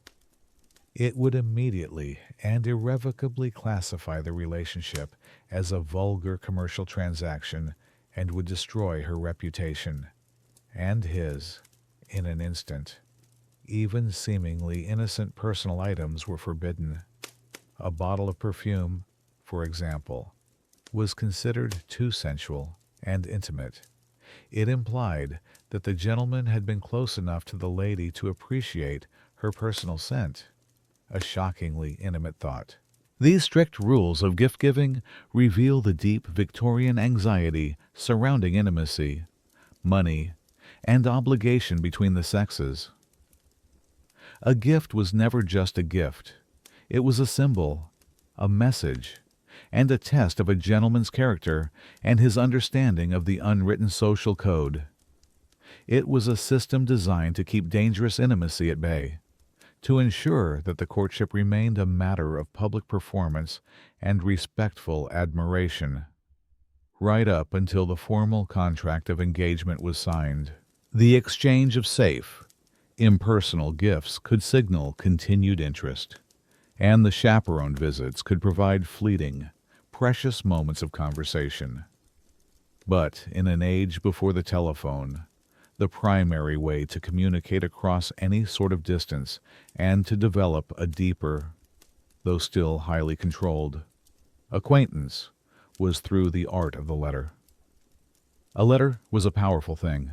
It would immediately and irrevocably classify the relationship as a vulgar commercial transaction and would destroy her reputation, and his, in an instant. Even seemingly innocent personal items were forbidden. A bottle of perfume, for example, was considered too sensual and intimate. It implied that the gentleman had been close enough to the lady to appreciate her personal scent. A shockingly intimate thought. These strict rules of gift-giving reveal the deep Victorian anxiety surrounding intimacy, money, and obligation between the sexes. A gift was never just a gift. It was a symbol, a message, and a test of a gentleman's character and his understanding of the unwritten social code. It was a system designed to keep dangerous intimacy at bay, to ensure that the courtship remained a matter of public performance and respectful admiration, right up until the formal contract of engagement was signed. The exchange of safe, impersonal gifts could signal continued interest, and the chaperone visits could provide fleeting, precious moments of conversation. But in an age before the telephone, the primary way to communicate across any sort of distance and to develop a deeper, though still highly controlled, acquaintance was through the art of the letter. A letter was a powerful thing.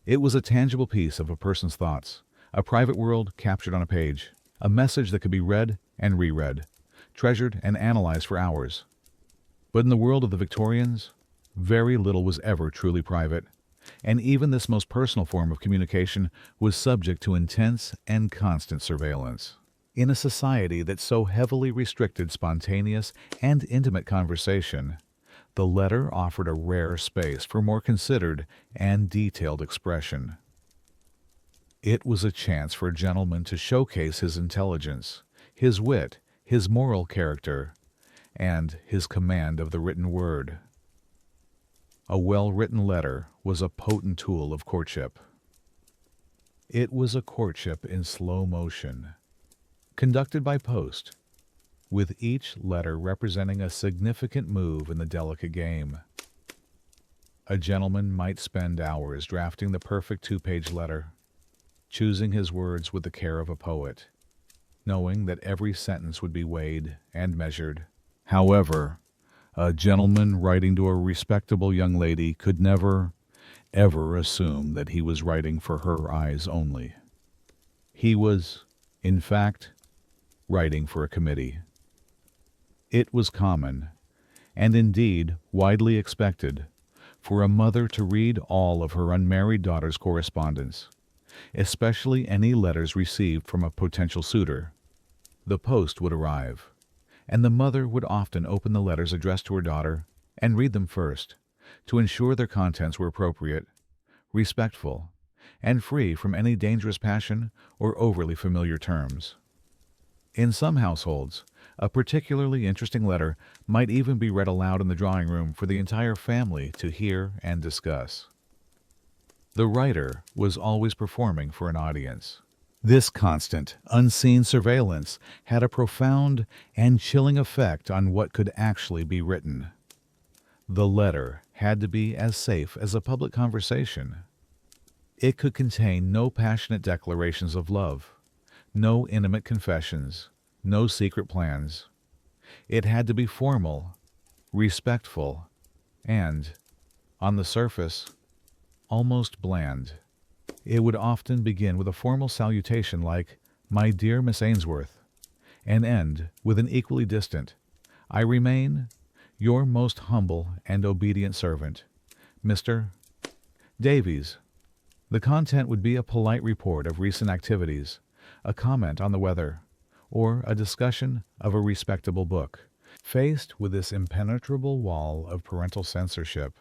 It was a tangible piece of a person's thoughts, a private world captured on a page, a message that could be read and reread, treasured and analyzed for hours. But in the world of the Victorians, very little was ever truly private, and even this most personal form of communication was subject to intense and constant surveillance. In a society that so heavily restricted spontaneous and intimate conversation, the letter offered a rare space for more considered and detailed expression. It was a chance for a gentleman to showcase his intelligence, his wit, his moral character, and his command of the written word. A well-written letter was a potent tool of courtship. It was a courtship in slow motion, conducted by post, with each letter representing a significant move in the delicate game. A gentleman might spend hours drafting the perfect two-page letter, choosing his words with the care of a poet, knowing that every sentence would be weighed and measured. However, a gentleman writing to a respectable young lady could never, ever assume that he was writing for her eyes only. He was, in fact, writing for a committee. It was common, and indeed widely expected, for a mother to read all of her unmarried daughter's correspondence, especially any letters received from a potential suitor. The post would arrive, and the mother would often open the letters addressed to her daughter and read them first, to ensure their contents were appropriate, respectful, and free from any dangerous passion or overly familiar terms. In some households, a particularly interesting letter might even be read aloud in the drawing room for the entire family to hear and discuss. The writer was always performing for an audience. This constant, unseen surveillance had a profound and chilling effect on what could actually be written. The letter had to be as safe as a public conversation. It could contain no passionate declarations of love, no intimate confessions, no secret plans. It had to be formal, respectful, and, on the surface, almost bland. It would often begin with a formal salutation like, "My dear Miss Ainsworth," and end with an equally distant, "I remain your most humble and obedient servant, Mr. Davies." The content would be a polite report of recent activities, a comment on the weather, or a discussion of a respectable book. Faced with this impenetrable wall of parental censorship,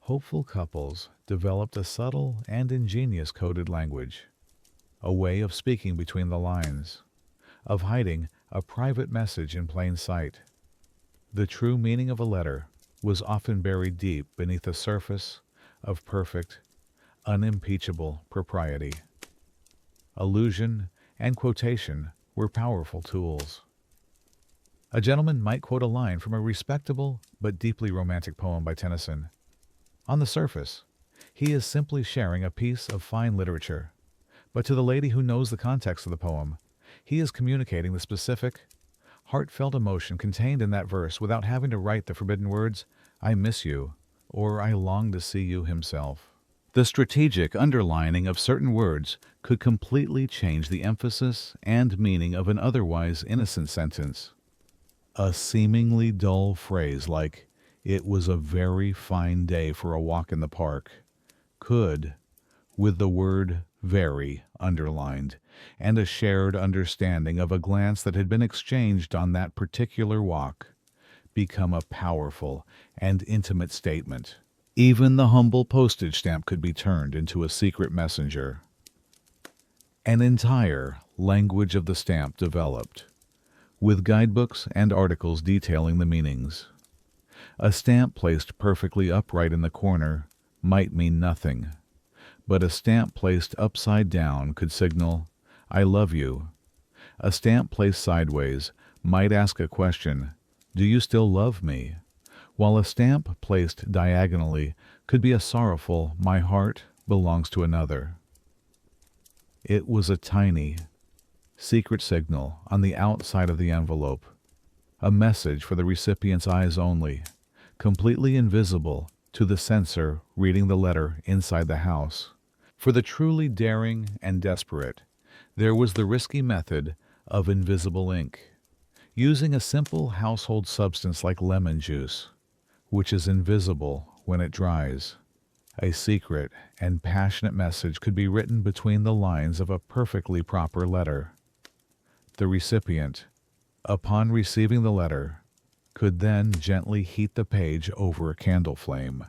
hopeful couples developed a subtle and ingenious coded language, a way of speaking between the lines, of hiding a private message in plain sight. The true meaning of a letter was often buried deep beneath the surface of perfect, unimpeachable propriety. Allusion and quotation were powerful tools. A gentleman might quote a line from a respectable but deeply romantic poem by Tennyson. On the surface, he is simply sharing a piece of fine literature, but to the lady who knows the context of the poem, he is communicating the specific, heartfelt emotion contained in that verse without having to write the forbidden words, "I miss you," or "I long to see you" himself. The strategic underlining of certain words could completely change the emphasis and meaning of an otherwise innocent sentence. A seemingly dull phrase like, "It was a very fine day for a walk in the park," could, with the word "very" underlined, and a shared understanding of a glance that had been exchanged on that particular walk, become a powerful and intimate statement. Even the humble postage stamp could be turned into a secret messenger. An entire language of the stamp developed, with guidebooks and articles detailing the meanings. A stamp placed perfectly upright in the corner might mean nothing, but a stamp placed upside down could signal, "I love you." A stamp placed sideways might ask a question, "Do you still love me?" While a stamp placed diagonally could be a sorrowful, "My heart belongs to another." It was a tiny, secret signal on the outside of the envelope, a message for the recipient's eyes only, completely invisible to the censor reading the letter inside the house. For the truly daring and desperate, there was the risky method of invisible ink, using a simple household substance like lemon juice, which is invisible when it dries. A secret and passionate message could be written between the lines of a perfectly proper letter. The recipient, upon receiving the letter, could then gently heat the page over a candle flame,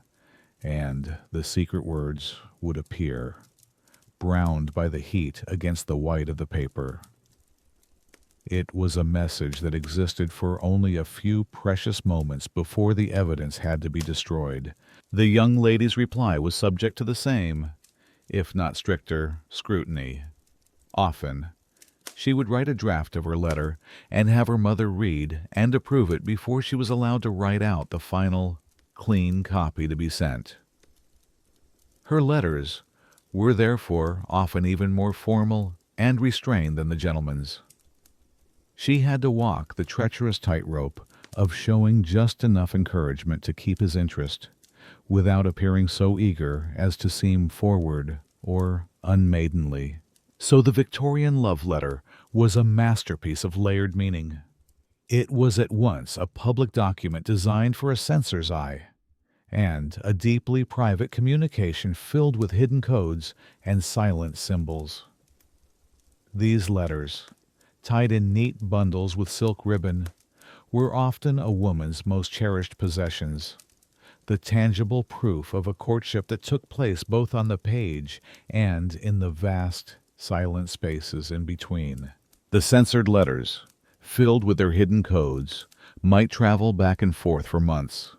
and the secret words would appear, browned by the heat against the white of the paper. It was a message that existed for only a few precious moments before the evidence had to be destroyed. The young lady's reply was subject to the same, if not stricter, scrutiny. Often, she would write a draft of her letter and have her mother read and approve it before she was allowed to write out the final, clean copy to be sent. Her letters were therefore often even more formal and restrained than the gentleman's. She had to walk the treacherous tightrope of showing just enough encouragement to keep his interest, without appearing so eager as to seem forward or unmaidenly. So the Victorian love letter was a masterpiece of layered meaning. It was at once a public document designed for a censor's eye, and a deeply private communication filled with hidden codes and silent symbols. These letters, tied in neat bundles with silk ribbon, were often a woman's most cherished possessions, the tangible proof of a courtship that took place both on the page and in the vast, silent spaces in between. The censored letters, filled with their hidden codes, might travel back and forth for months.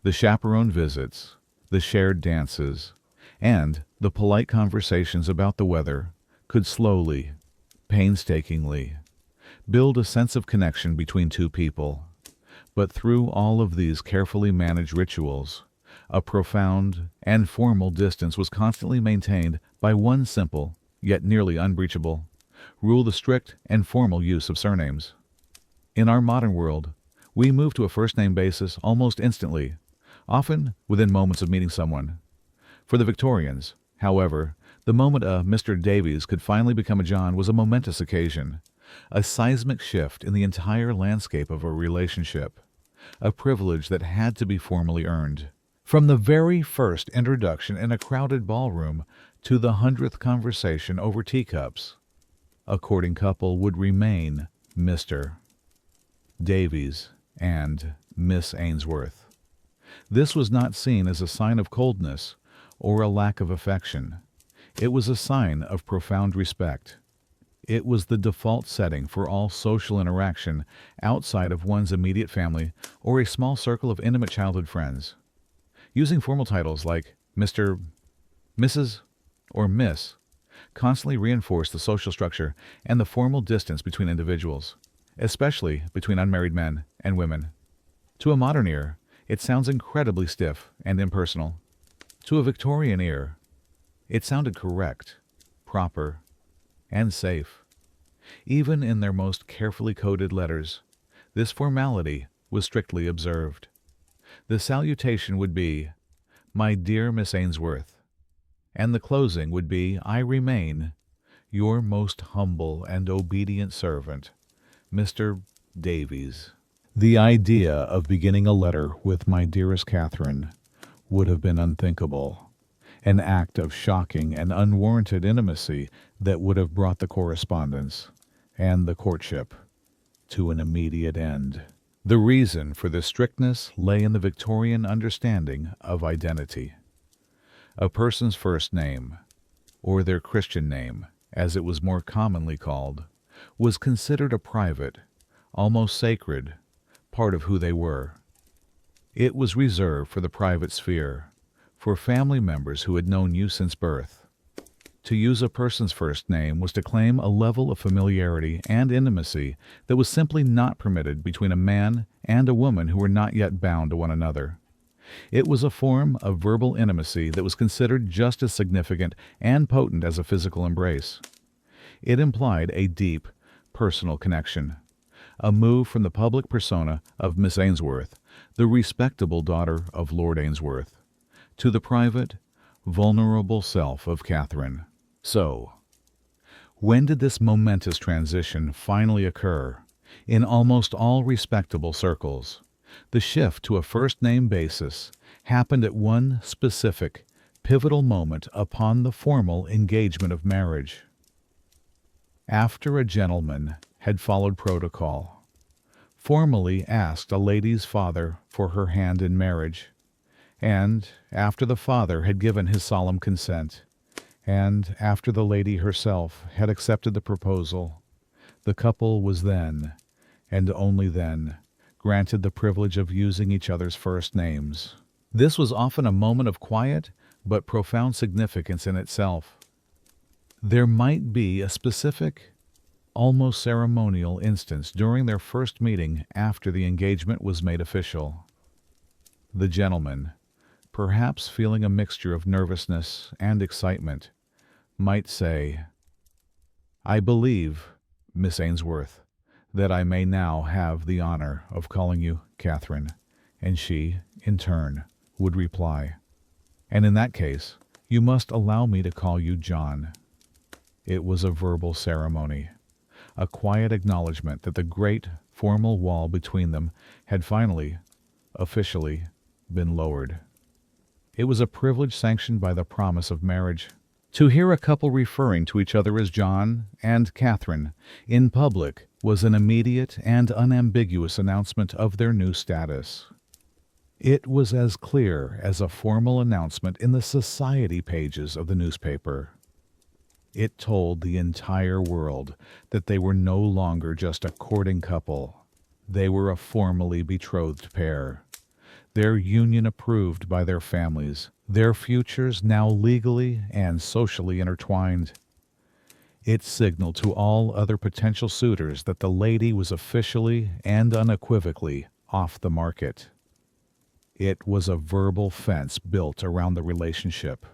The chaperone visits, the shared dances, and the polite conversations about the weather could slowly, painstakingly, build a sense of connection between two people. But through all of these carefully managed rituals, a profound and formal distance was constantly maintained by one simple, yet nearly unbreachable, rule: the strict and formal use of surnames. In our modern world, we move to a first-name basis almost instantly, often within moments of meeting someone. For the Victorians, however, the moment a Mr. Davies could finally become a John was a momentous occasion, a seismic shift in the entire landscape of a relationship, a privilege that had to be formally earned. From the very first introduction in a crowded ballroom to the 100th conversation over teacups, a courting couple would remain Mr. Davies and Miss Ainsworth. This was not seen as a sign of coldness or a lack of affection. It was a sign of profound respect. It was the default setting for all social interaction outside of one's immediate family or a small circle of intimate childhood friends. Using formal titles like Mr., Mrs., or Miss constantly reinforced the social structure and the formal distance between individuals, especially between unmarried men and women. To a modern ear, it sounds incredibly stiff and impersonal. To a Victorian ear, it sounded correct, proper, and safe. Even in their most carefully coded letters, this formality was strictly observed. The salutation would be, "My dear Miss Ainsworth," and the closing would be, "I remain your most humble and obedient servant, Mr. Davies." The idea of beginning a letter with "My dearest Catherine" would have been unthinkable, an act of shocking and unwarranted intimacy that would have brought the correspondence and the courtship to an immediate end. The reason for this strictness lay in the Victorian understanding of identity. A person's first name, or their Christian name, as it was more commonly called, was considered a private, almost sacred, part of who they were. It was reserved for the private sphere, for family members who had known you since birth. To use a person's first name was to claim a level of familiarity and intimacy that was simply not permitted between a man and a woman who were not yet bound to one another. It was a form of verbal intimacy that was considered just as significant and potent as a physical embrace. It implied a deep, personal connection, a move from the public persona of Miss Ainsworth, the respectable daughter of Lord Ainsworth, to the private, vulnerable self of Catherine. So, when did this momentous transition finally occur? In almost all respectable circles, the shift to a first-name basis happened at one specific, pivotal moment upon the formal engagement of marriage. After a gentleman had followed protocol, formally asked a lady's father for her hand in marriage, and after the father had given his solemn consent, and after the lady herself had accepted the proposal, the couple was then, and only then, granted the privilege of using each other's first names. This was often a moment of quiet but profound significance in itself. There might be a specific, almost ceremonial instance during their first meeting after the engagement was made official. The gentleman, perhaps feeling a mixture of nervousness and excitement, might say, "I believe, Miss Ainsworth, that I may now have the honor of calling you Catherine," and she, in turn, would reply, "And in that case, you must allow me to call you John." It was a verbal ceremony, a quiet acknowledgement that the great, formal wall between them had finally, officially, been lowered. It was a privilege sanctioned by the promise of marriage. To hear a couple referring to each other as John and Catherine in public was an immediate and unambiguous announcement of their new status. It was as clear as a formal announcement in the society pages of the newspaper. It told the entire world that they were no longer just a courting couple. They were a formally betrothed pair, their union approved by their families, their futures now legally and socially intertwined. It signaled to all other potential suitors that the lady was officially and unequivocally off the market. It was a verbal fence built around the relationship.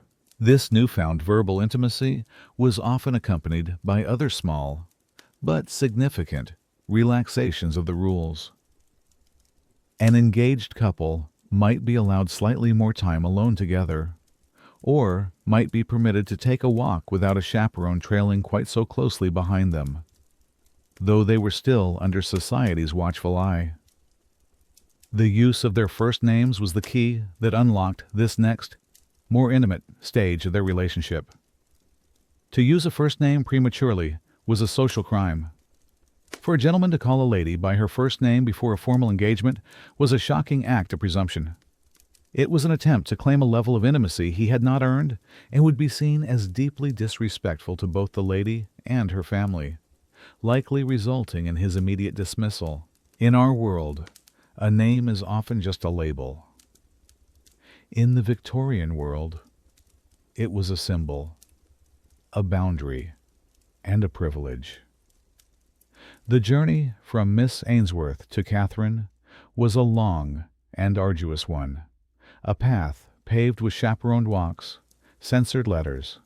This newfound verbal intimacy was often accompanied by other small, but significant, relaxations of the rules. An engaged couple might be allowed slightly more time alone together, or might be permitted to take a walk without a chaperone trailing quite so closely behind them, though they were still under society's watchful eye. The use of their first names was the key that unlocked this next, more intimate stage of their relationship. To use a first name prematurely was a social crime. For a gentleman to call a lady by her first name before a formal engagement was a shocking act of presumption. It was an attempt to claim a level of intimacy he had not earned and would be seen as deeply disrespectful to both the lady and her family, likely resulting in his immediate dismissal. In our world, a name is often just a label. In the Victorian world, it was a symbol, a boundary, and a privilege. The journey from Miss Ainsworth to Catherine was a long and arduous one, a path paved with chaperoned walks, censored letters,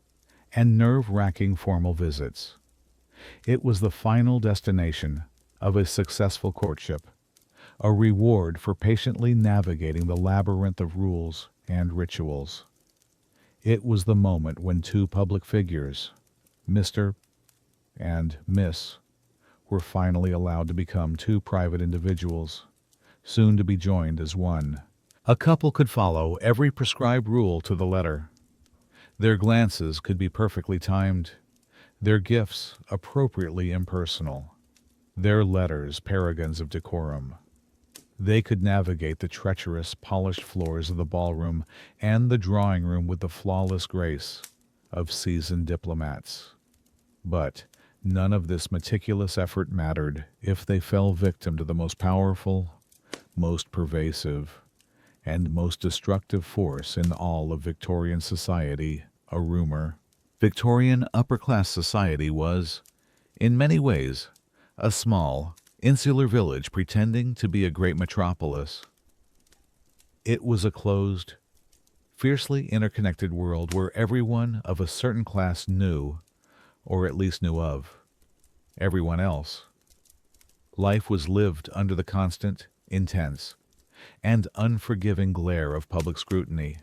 and nerve-wracking formal visits. It was the final destination of a successful courtship, a reward for patiently navigating the labyrinth of rules and rituals. It was the moment when two public figures, Mr. and Miss, were finally allowed to become two private individuals, soon to be joined as one. A couple could follow every prescribed rule to the letter. Their glances could be perfectly timed, their gifts appropriately impersonal, their letters paragons of decorum. They could navigate the treacherous, polished floors of the ballroom and the drawing room with the flawless grace of seasoned diplomats. But none of this meticulous effort mattered if they fell victim to the most powerful, most pervasive, and most destructive force in all of Victorian society, a rumor. Victorian upper-class society was, in many ways, a small, insular village pretending to be a great metropolis. It was a closed, fiercely interconnected world where everyone of a certain class knew, or at least knew of, everyone else. Life was lived under the constant, intense, and unforgiving glare of public scrutiny.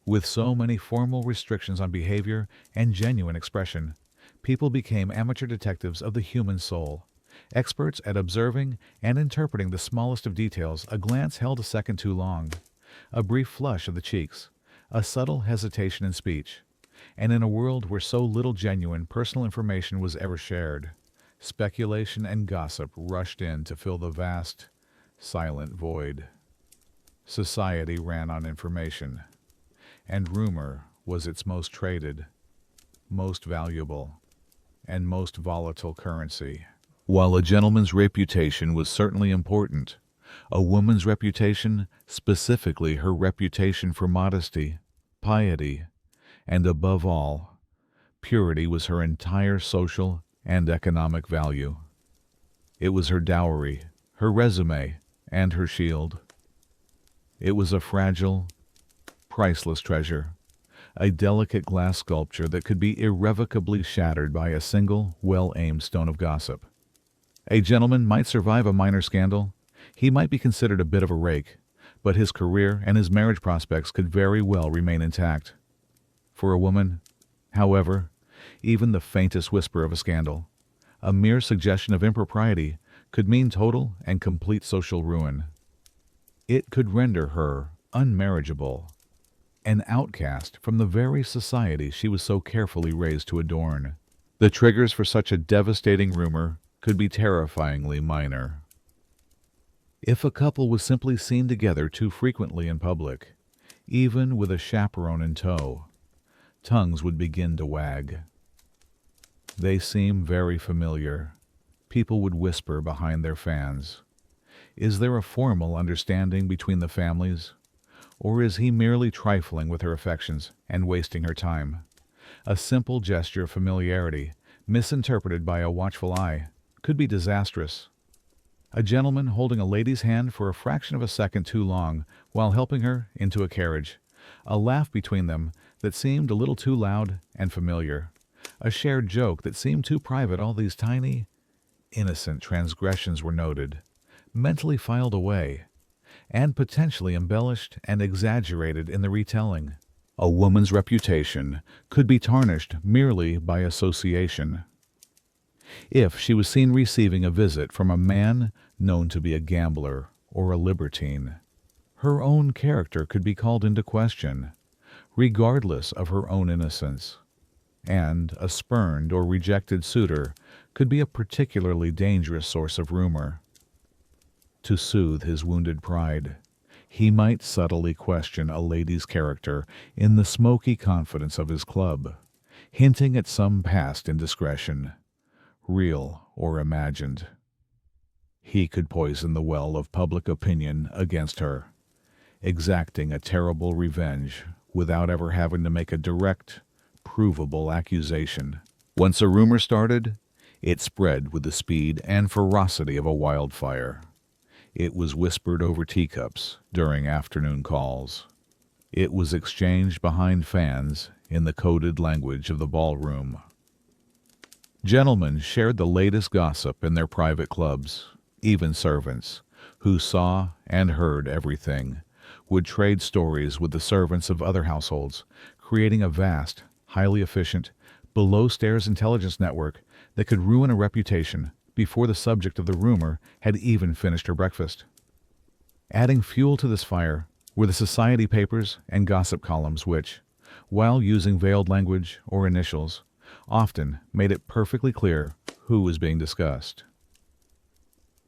With so many formal restrictions on behavior and genuine expression, people became amateur detectives of the human soul, experts at observing and interpreting the smallest of details. A glance held a second too long, a brief flush of the cheeks, a subtle hesitation in speech. And in a world where so little genuine personal information was ever shared, speculation and gossip rushed in to fill the vast, silent void. Society ran on information, and rumor was its most traded, most valuable, and most volatile currency. While a gentleman's reputation was certainly important, a woman's reputation, specifically her reputation for modesty, piety, and above all, purity, was her entire social and economic value. It was her dowry, her resume, and her shield. It was a fragile, priceless treasure, a delicate glass sculpture that could be irrevocably shattered by a single, well-aimed stone of gossip. A gentleman might survive a minor scandal. He might be considered a bit of a rake, but his career and his marriage prospects could very well remain intact. For a woman, however, even the faintest whisper of a scandal, a mere suggestion of impropriety, could mean total and complete social ruin. It could render her unmarriageable, an outcast from the very society she was so carefully raised to adorn. The triggers for such a devastating rumor could be terrifyingly minor. If a couple was simply seen together too frequently in public, even with a chaperone in tow, tongues would begin to wag. They seem very familiar. People would whisper behind their fans. Is there a formal understanding between the families? Or is he merely trifling with her affections and wasting her time? A simple gesture of familiarity, misinterpreted by a watchful eye, could be disastrous. A gentleman holding a lady's hand for a fraction of a second too long while helping her into a carriage. A laugh between them that seemed a little too loud and familiar. A shared joke that seemed too private. All these tiny, innocent transgressions were noted, mentally filed away, and potentially embellished and exaggerated in the retelling. A woman's reputation could be tarnished merely by association. If she was seen receiving a visit from a man known to be a gambler or a libertine, her own character could be called into question, regardless of her own innocence. And a spurned or rejected suitor could be a particularly dangerous source of rumor. To soothe his wounded pride, he might subtly question a lady's character in the smoky confidence of his club, hinting at some past indiscretion. real or imagined. He could poison the well of public opinion against her, exacting a terrible revenge without ever having to make a direct, provable accusation. Once a rumor started, it spread with the speed and ferocity of a wildfire. It was whispered over teacups during afternoon calls. It was exchanged behind fans in the coded language of the ballroom. Gentlemen shared the latest gossip in their private clubs. Even servants, who saw and heard everything, would trade stories with the servants of other households, creating a vast, highly efficient, below-stairs intelligence network that could ruin a reputation before the subject of the rumor had even finished her breakfast. Adding fuel to this fire were the society papers and gossip columns which, while using veiled language or initials, often made it perfectly clear who was being discussed.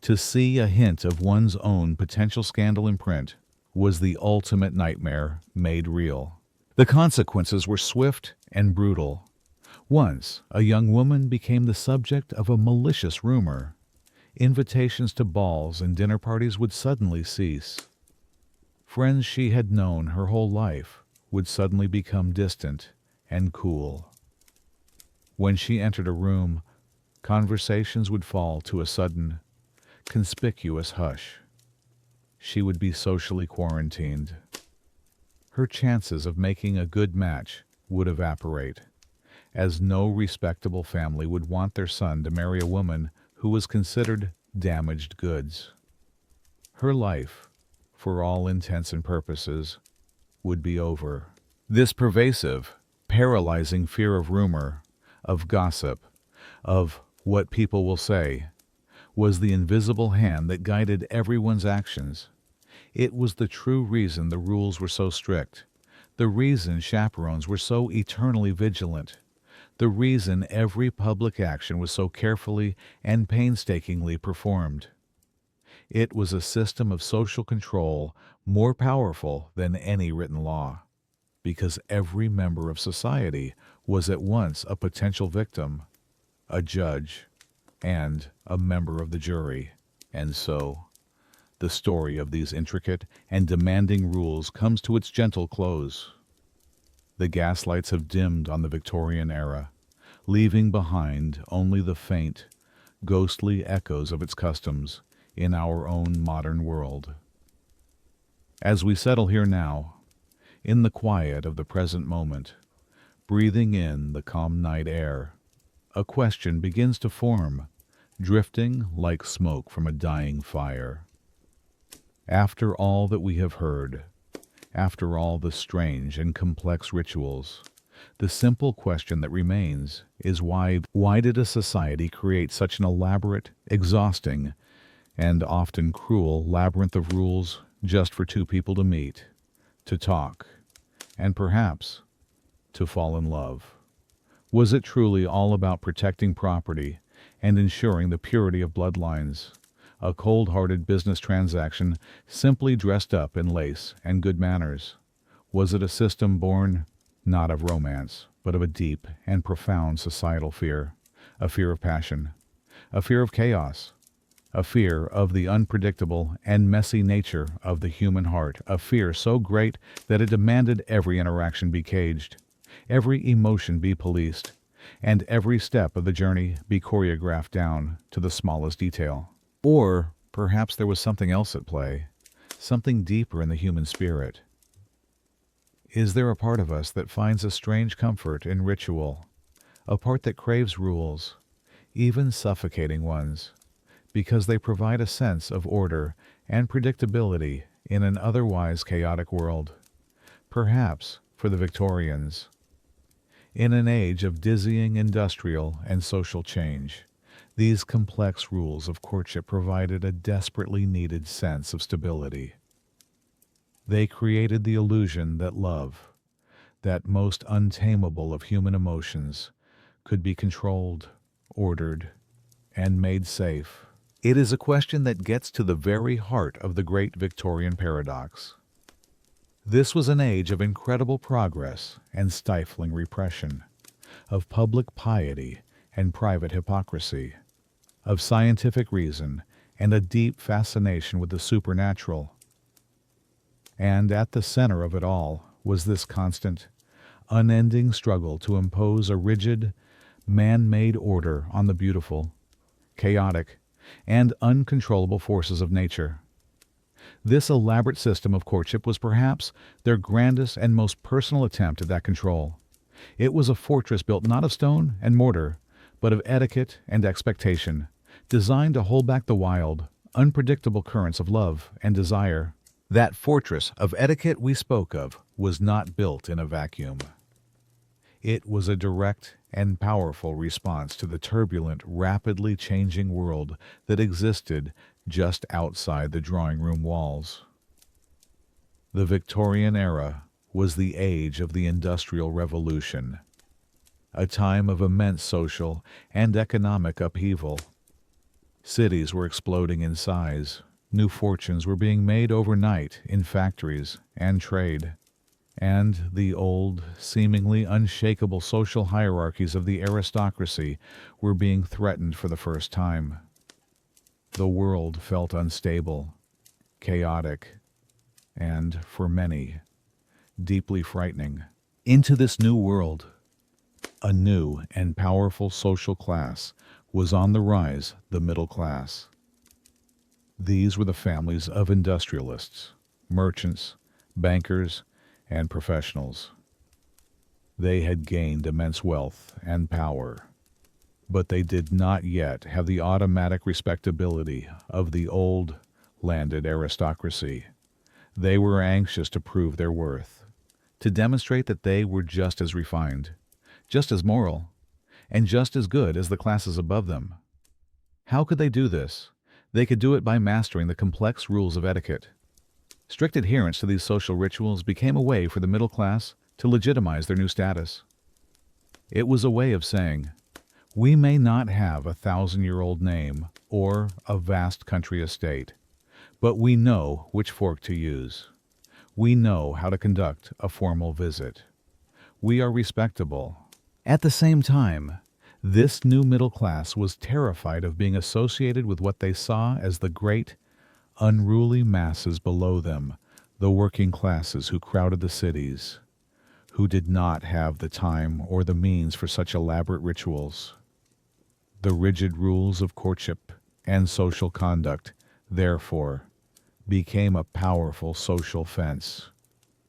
To see a hint of one's own potential scandal in print was the ultimate nightmare made real. The consequences were swift and brutal. Once, a young woman became the subject of a malicious rumor. Invitations to balls and dinner parties would suddenly cease. Friends she had known her whole life would suddenly become distant and cool. When she entered a room, conversations would fall to a sudden, conspicuous hush. She would be socially quarantined. Her chances of making a good match would evaporate, as no respectable family would want their son to marry a woman who was considered damaged goods. Her life, for all intents and purposes, would be over. This pervasive, paralyzing fear of rumor, of gossip, of what people will say, was the invisible hand that guided everyone's actions. It was the true reason the rules were so strict, the reason chaperones were so eternally vigilant, the reason every public action was so carefully and painstakingly performed. It was a system of social control more powerful than any written law, because every member of society was at once a potential victim, a judge, and a member of the jury. And so, the story of these intricate and demanding rules comes to its gentle close. The gaslights have dimmed on the Victorian era, leaving behind only the faint, ghostly echoes of its customs in our own modern world. As we settle here now, in the quiet of the present moment, breathing in the calm night air, a question begins to form, drifting like smoke from a dying fire. After all that we have heard, after all the strange and complex rituals, the simple question that remains is why did a society create such an elaborate, exhausting, and often cruel labyrinth of rules just for two people to meet, to talk, and perhaps to fall in love? Was it truly all about protecting property and ensuring the purity of bloodlines, a cold-hearted business transaction simply dressed up in lace and good manners? Was it a system born not of romance, but of a deep and profound societal fear, a fear of passion, a fear of chaos, a fear of the unpredictable and messy nature of the human heart, a fear so great that it demanded every interaction be caged, every emotion be policed, and every step of the journey be choreographed down to the smallest detail? Or perhaps there was something else at play, something deeper in the human spirit. Is there a part of us that finds a strange comfort in ritual, a part that craves rules, even suffocating ones, because they provide a sense of order and predictability in an otherwise chaotic world? Perhaps for the Victorians, in an age of dizzying industrial and social change, these complex rules of courtship provided a desperately needed sense of stability. They created the illusion that love, that most untamable of human emotions, could be controlled, ordered, and made safe. It is a question that gets to the very heart of the great Victorian paradox. This was an age of incredible progress and stifling repression, of public piety and private hypocrisy, of scientific reason and a deep fascination with the supernatural. And at the center of it all was this constant, unending struggle to impose a rigid, man-made order on the beautiful, chaotic, and uncontrollable forces of nature. This elaborate system of courtship was perhaps their grandest and most personal attempt at that control. It was a fortress built not of stone and mortar, but of etiquette and expectation, designed to hold back the wild, unpredictable currents of love and desire. That fortress of etiquette we spoke of was not built in a vacuum. It was a direct and powerful response to the turbulent, rapidly changing world that existed just outside the drawing room walls. The Victorian era was the age of the Industrial Revolution, a time of immense social and economic upheaval. Cities were exploding in size. New fortunes were being made overnight in factories and trade, and the old, seemingly unshakable social hierarchies of the aristocracy were being threatened for the first time. The world felt unstable, chaotic, and, for many, deeply frightening. Into this new world, a new and powerful social class was on the rise, the middle class. These were the families of industrialists, merchants, bankers, and professionals. They had gained immense wealth and power, but they did not yet have the automatic respectability of the old, landed aristocracy. They were anxious to prove their worth, to demonstrate that they were just as refined, just as moral, and just as good as the classes above them. How could they do this? They could do it by mastering the complex rules of etiquette. Strict adherence to these social rituals became a way for the middle class to legitimize their new status. It was a way of saying, we may not have a 1,000-year-old name or a vast country estate, but we know which fork to use. We know how to conduct a formal visit. We are respectable. At the same time, this new middle class was terrified of being associated with what they saw as the great, unruly masses below them, the working classes who crowded the cities, who did not have the time or the means for such elaborate rituals. The rigid rules of courtship and social conduct, therefore, became a powerful social fence.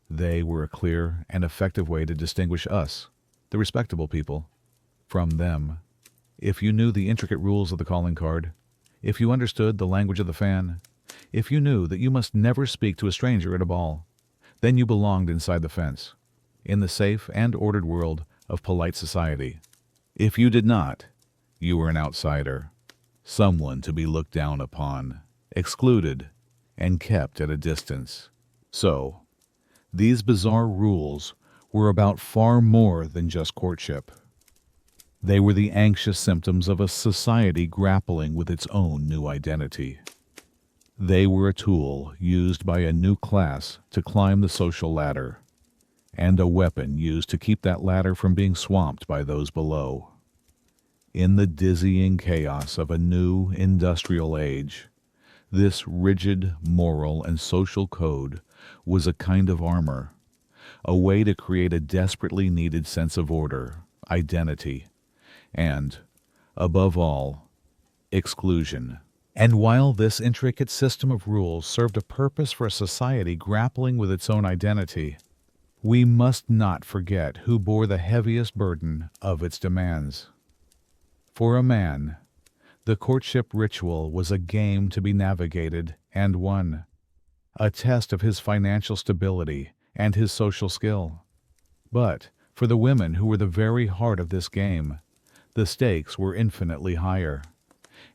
They were a clear and effective way to distinguish us, the respectable people, from them. If you knew the intricate rules of the calling card, if you understood the language of the fan, if you knew that you must never speak to a stranger at a ball, then you belonged inside the fence, in the safe and ordered world of polite society. If you did not, you were an outsider, someone to be looked down upon, excluded, and kept at a distance. So, these bizarre rules were about far more than just courtship. They were the anxious symptoms of a society grappling with its own new identity. They were a tool used by a new class to climb the social ladder, and a weapon used to keep that ladder from being swamped by those below. In the dizzying chaos of a new industrial age, this rigid moral and social code was a kind of armor, a way to create a desperately needed sense of order, identity, and, above all, exclusion. And while this intricate system of rules served a purpose for a society grappling with its own identity, we must not forget who bore the heaviest burden of its demands. For a man, the courtship ritual was a game to be navigated and won, a test of his financial stability and his social skill. But for the women who were the very heart of this game, the stakes were infinitely higher,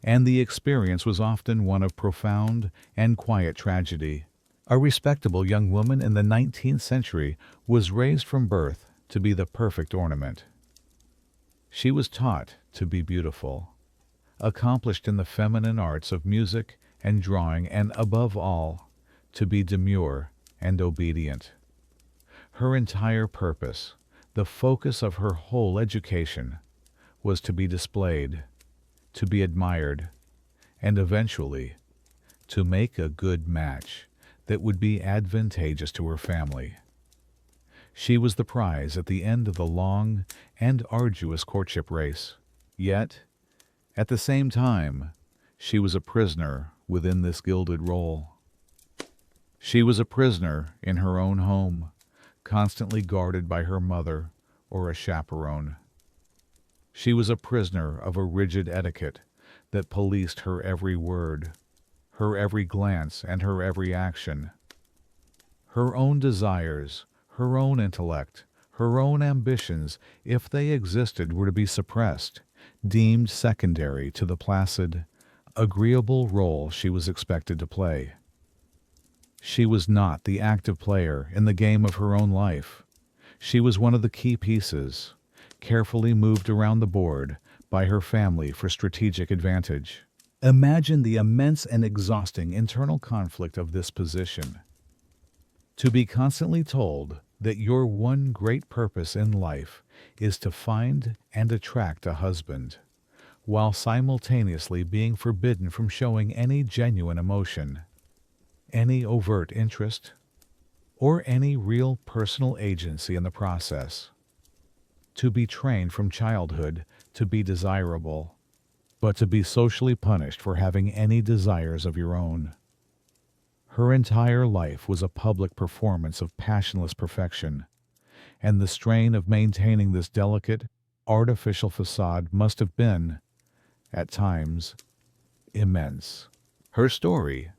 and the experience was often one of profound and quiet tragedy. A respectable young woman in the 19th century was raised from birth to be the perfect ornament. She was taught to be beautiful, accomplished in the feminine arts of music and drawing, and above all, to be demure and obedient. Her entire purpose, the focus of her whole education, was to be displayed, to be admired, and eventually to make a good match that would be advantageous to her family. She was the prize at the end of the long and arduous courtship race. Yet, at the same time, she was a prisoner within this gilded role. She was a prisoner in her own home, constantly guarded by her mother or a chaperone. She was a prisoner of a rigid etiquette that policed her every word, her every glance, and her every action. Her own desires, her own intellect, her own ambitions, if they existed, were to be suppressed, deemed secondary to the placid, agreeable role she was expected to play. She was not the active player in the game of her own life. She was one of the key pieces, carefully moved around the board by her family for strategic advantage. Imagine the immense and exhausting internal conflict of this position. To be constantly told that your one great purpose in life is to find and attract a husband, while simultaneously being forbidden from showing any genuine emotion, any overt interest, or any real personal agency in the process. To be trained from childhood to be desirable, but to be socially punished for having any desires of your own. Her entire life was a public performance of passionless perfection, and the strain of maintaining this delicate, artificial facade must have been, at times, immense. Her story,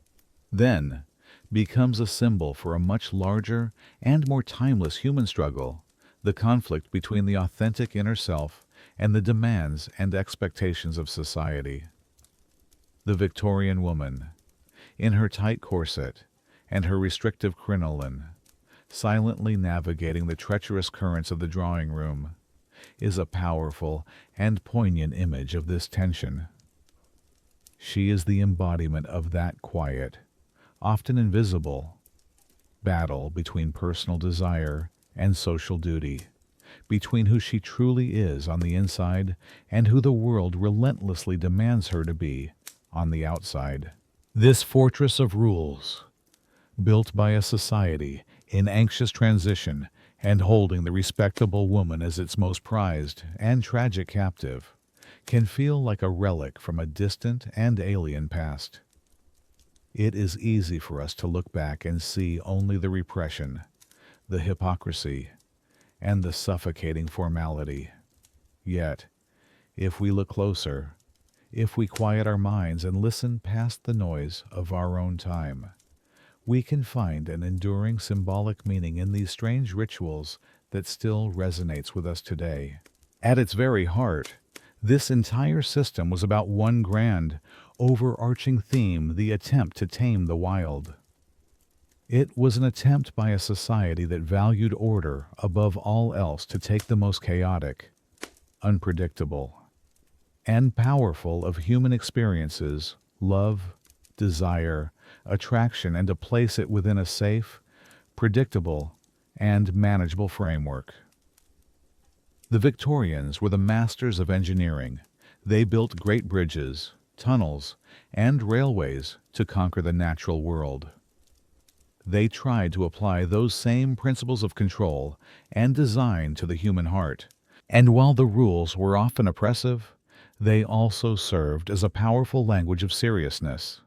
then, becomes a symbol for a much larger and more timeless human struggle, the conflict between the authentic inner self and the demands and expectations of society. The Victorian woman, in her tight corset and her restrictive crinoline, silently navigating the treacherous currents of the drawing room, is a powerful and poignant image of this tension. She is the embodiment of that quiet, often invisible, battle between personal desire and social duty, between who she truly is on the inside and who the world relentlessly demands her to be on the outside. This fortress of rules, built by a society in anxious transition and holding the respectable woman as its most prized and tragic captive, can feel like a relic from a distant and alien past. It is easy for us to look back and see only the repression, the hypocrisy, and the suffocating formality. Yet, if we look closer, if we quiet our minds and listen past the noise of our own time, we can find an enduring symbolic meaning in these strange rituals that still resonates with us today. At its very heart, this entire system was about one grand, overarching theme: the attempt to tame the wild. It was an attempt by a society that valued order above all else to take the most chaotic, unpredictable, and powerful of human experiences, love, desire, attraction, and to place it within a safe, predictable, and manageable framework. The Victorians were the masters of engineering. They built great bridges, tunnels, and railways to conquer the natural world. They tried to apply those same principles of control and design to the human heart, and while the rules were often oppressive, they also served as a powerful language of seriousness.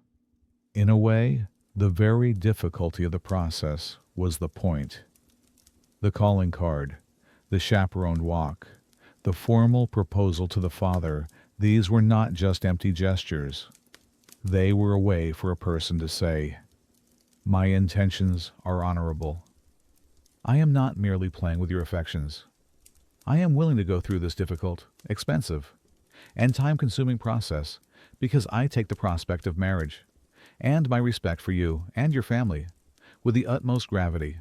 In a way, the very difficulty of the process was the point. The calling card, the chaperoned walk, the formal proposal to the father, these were not just empty gestures. They were a way for a person to say, "My intentions are honorable. I am not merely playing with your affections. I am willing to go through this difficult, expensive, and time-consuming process because I take the prospect of marriage and my respect for you and your family with the utmost gravity.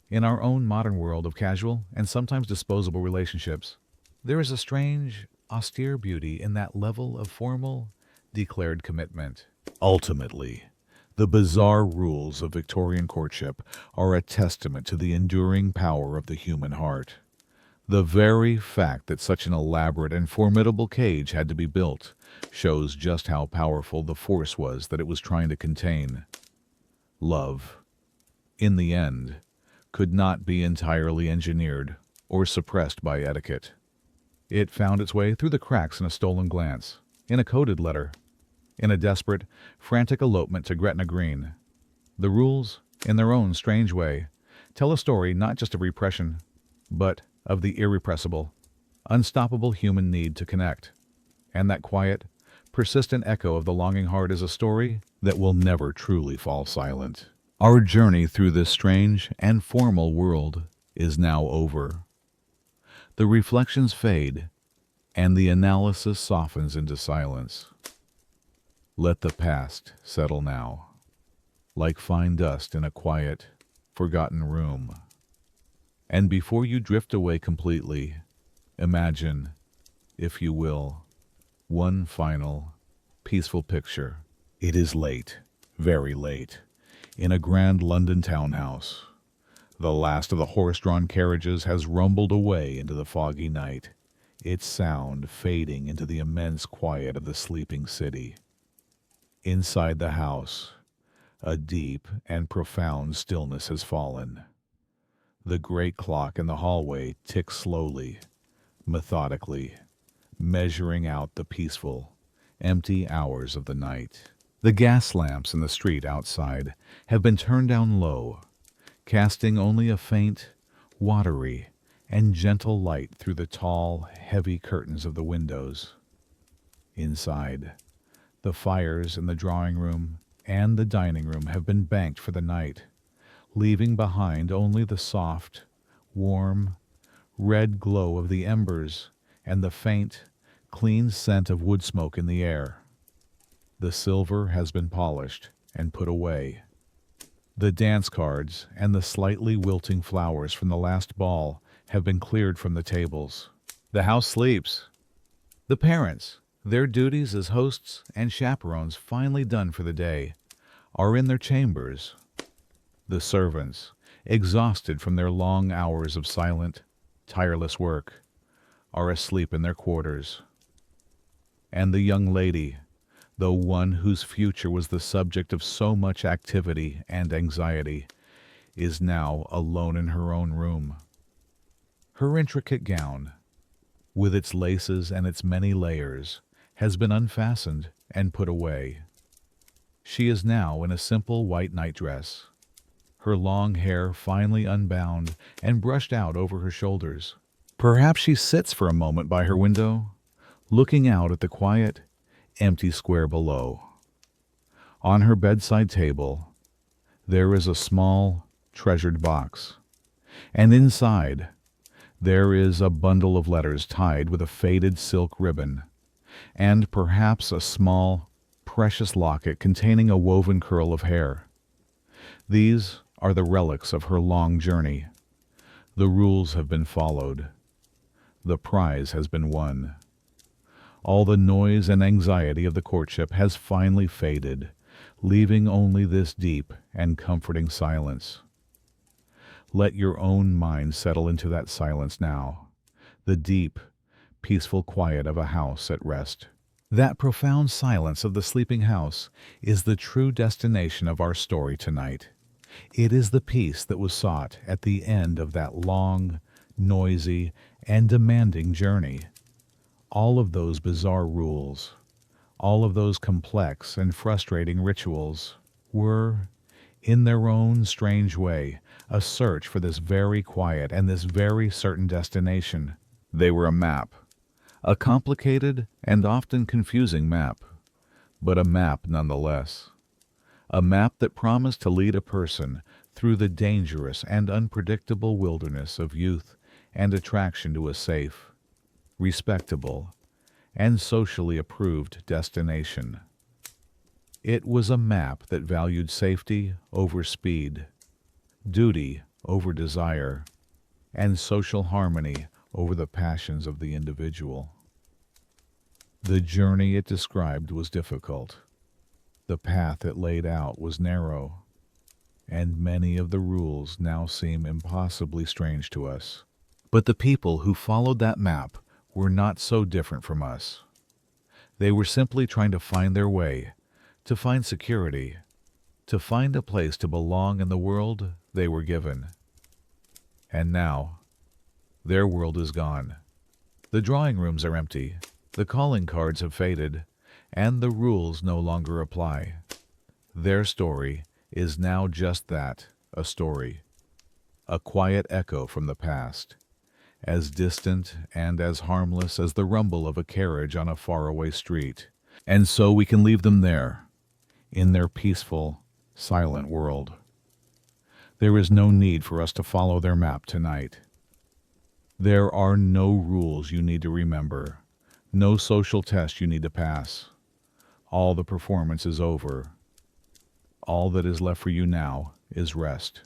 In our own modern world of casual and sometimes disposable relationships, there is a strange, austere beauty in that level of formal, declared commitment. Ultimately, the bizarre rules of Victorian courtship are a testament to the enduring power of the human heart. The very fact that such an elaborate and formidable cage had to be built shows just how powerful the force was that it was trying to contain. Love, in the end, could not be entirely engineered or suppressed by etiquette. It found its way through the cracks in a stolen glance, in a coded letter, in a desperate, frantic elopement to Gretna Green. The rules, in their own strange way, tell a story not just of repression, but of the irrepressible, unstoppable human need to connect. And that quiet, persistent echo of the longing heart is a story that will never truly fall silent. Our journey through this strange and formal world is now over. The reflections fade, and the analysis softens into silence. Let the past settle now, like fine dust in a quiet, forgotten room. And before you drift away completely, imagine, if you will, one final, peaceful picture. It is late, very late, in a grand London townhouse. The last of the horse-drawn carriages has rumbled away into the foggy night, its sound fading into the immense quiet of the sleeping city. Inside the house, a deep and profound stillness has fallen. The great clock in the hallway ticks slowly, methodically, measuring out the peaceful, empty hours of the night. The gas lamps in the street outside have been turned down low, casting only a faint, watery, and gentle light through the tall, heavy curtains of the windows. Inside, the fires in the drawing room and the dining room have been banked for the night, leaving behind only the soft, warm, red glow of the embers and the faint, clean scent of wood smoke in the air. The silver has been polished and put away. The dance cards and the slightly wilting flowers from the last ball have been cleared from the tables. The house sleeps. The parents, their duties as hosts and chaperones finally done for the day, are in their chambers. The servants, exhausted from their long hours of silent, tireless work, are asleep in their quarters. And the young lady, the one whose future was the subject of so much activity and anxiety, is now alone in her own room. Her intricate gown, with its laces and its many layers, has been unfastened and put away. She is now in a simple white nightdress, her long hair finely unbound and brushed out over her shoulders. Perhaps she sits for a moment by her window, looking out at the quiet, empty square below. On her bedside table, there is a small, treasured box, and inside, there is a bundle of letters tied with a faded silk ribbon, and perhaps a small, precious locket containing a woven curl of hair. These are the relics of her long journey. The rules have been followed. The prize has been won. All the noise and anxiety of the courtship has finally faded, leaving only this deep and comforting silence. Let your own mind settle into that silence now, the deep, peaceful quiet of a house at rest. That profound silence of the sleeping house is the true destination of our story tonight. It is the peace that was sought at the end of that long, noisy, and demanding journey. All of those bizarre rules, all of those complex and frustrating rituals were, in their own strange way, a search for this very quiet and this very certain destination. They were a map, a complicated and often confusing map, but a map nonetheless. A map that promised to lead a person through the dangerous and unpredictable wilderness of youth and attraction to a safe, respectable, and socially approved destination. It was a map that valued safety over speed, duty over desire, and social harmony over the passions of the individual. The journey it described was difficult. The path it laid out was narrow, and many of the rules now seem impossibly strange to us. But the people who followed that map were not so different from us. They were simply trying to find their way, to find security, to find a place to belong in the world they were given. And now, their world is gone. The drawing rooms are empty, the calling cards have faded, and the rules no longer apply. Their story is now just that, a story. A quiet echo from the past, as distant and as harmless as the rumble of a carriage on a faraway street. And so we can leave them there, in their peaceful, silent world. There is no need for us to follow their map tonight. There are no rules you need to remember, no social test you need to pass. All the performance is over. All that is left for you now is rest.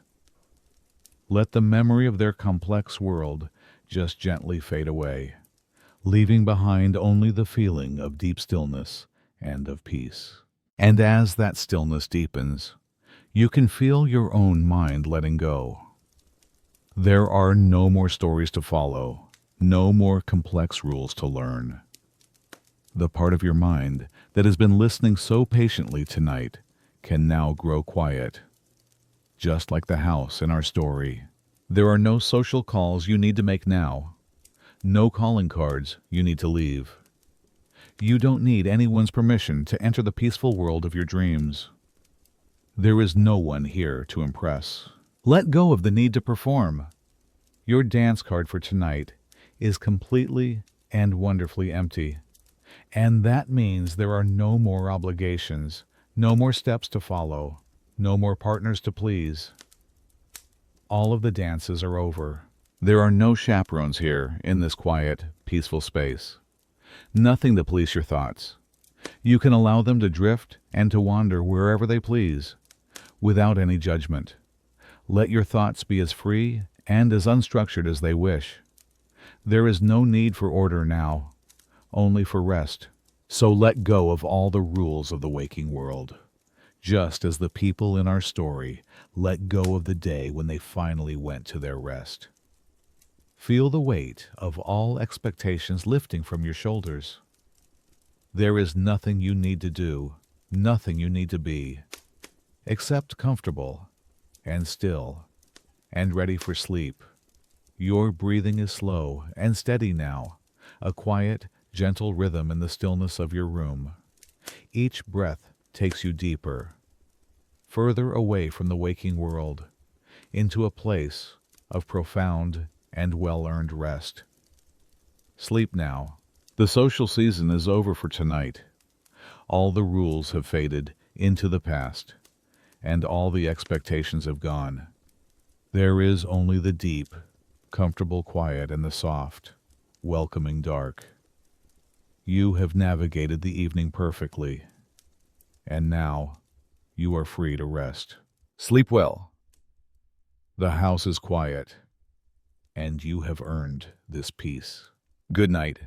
Let the memory of their complex world just gently fade away, leaving behind only the feeling of deep stillness and of peace. And as that stillness deepens, you can feel your own mind letting go. There are no more stories to follow, no more complex rules to learn. The part of your mind that has been listening so patiently tonight can now grow quiet. Just like the house in our story, there are no social calls you need to make now, no calling cards you need to leave. You don't need anyone's permission to enter the peaceful world of your dreams. There is no one here to impress. Let go of the need to perform. Your dance card for tonight is completely and wonderfully empty. And that means there are no more obligations, no more steps to follow, no more partners to please. All of the dances are over. There are no chaperones here in this quiet, peaceful space. Nothing to police your thoughts. You can allow them to drift and to wander wherever they please, without any judgment. Let your thoughts be as free and as unstructured as they wish. There is no need for order now, only for rest. So let go of all the rules of the waking world, just as the people in our story let go of the day when they finally went to their rest. Feel the weight of all expectations lifting from your shoulders. There is nothing you need to do, nothing you need to be, except comfortable and still and ready for sleep. Your breathing is slow and steady now, a quiet, gentle rhythm in the stillness of your room. Each breath takes you deeper, further away from the waking world, into a place of profound and well-earned rest. Sleep now. The social season is over for tonight. All the rules have faded into the past, and all the expectations have gone. There is only the deep, comfortable quiet and the soft, welcoming dark. You have navigated the evening perfectly, and now you are free to rest. Sleep well. The house is quiet, and you have earned this peace. Good night.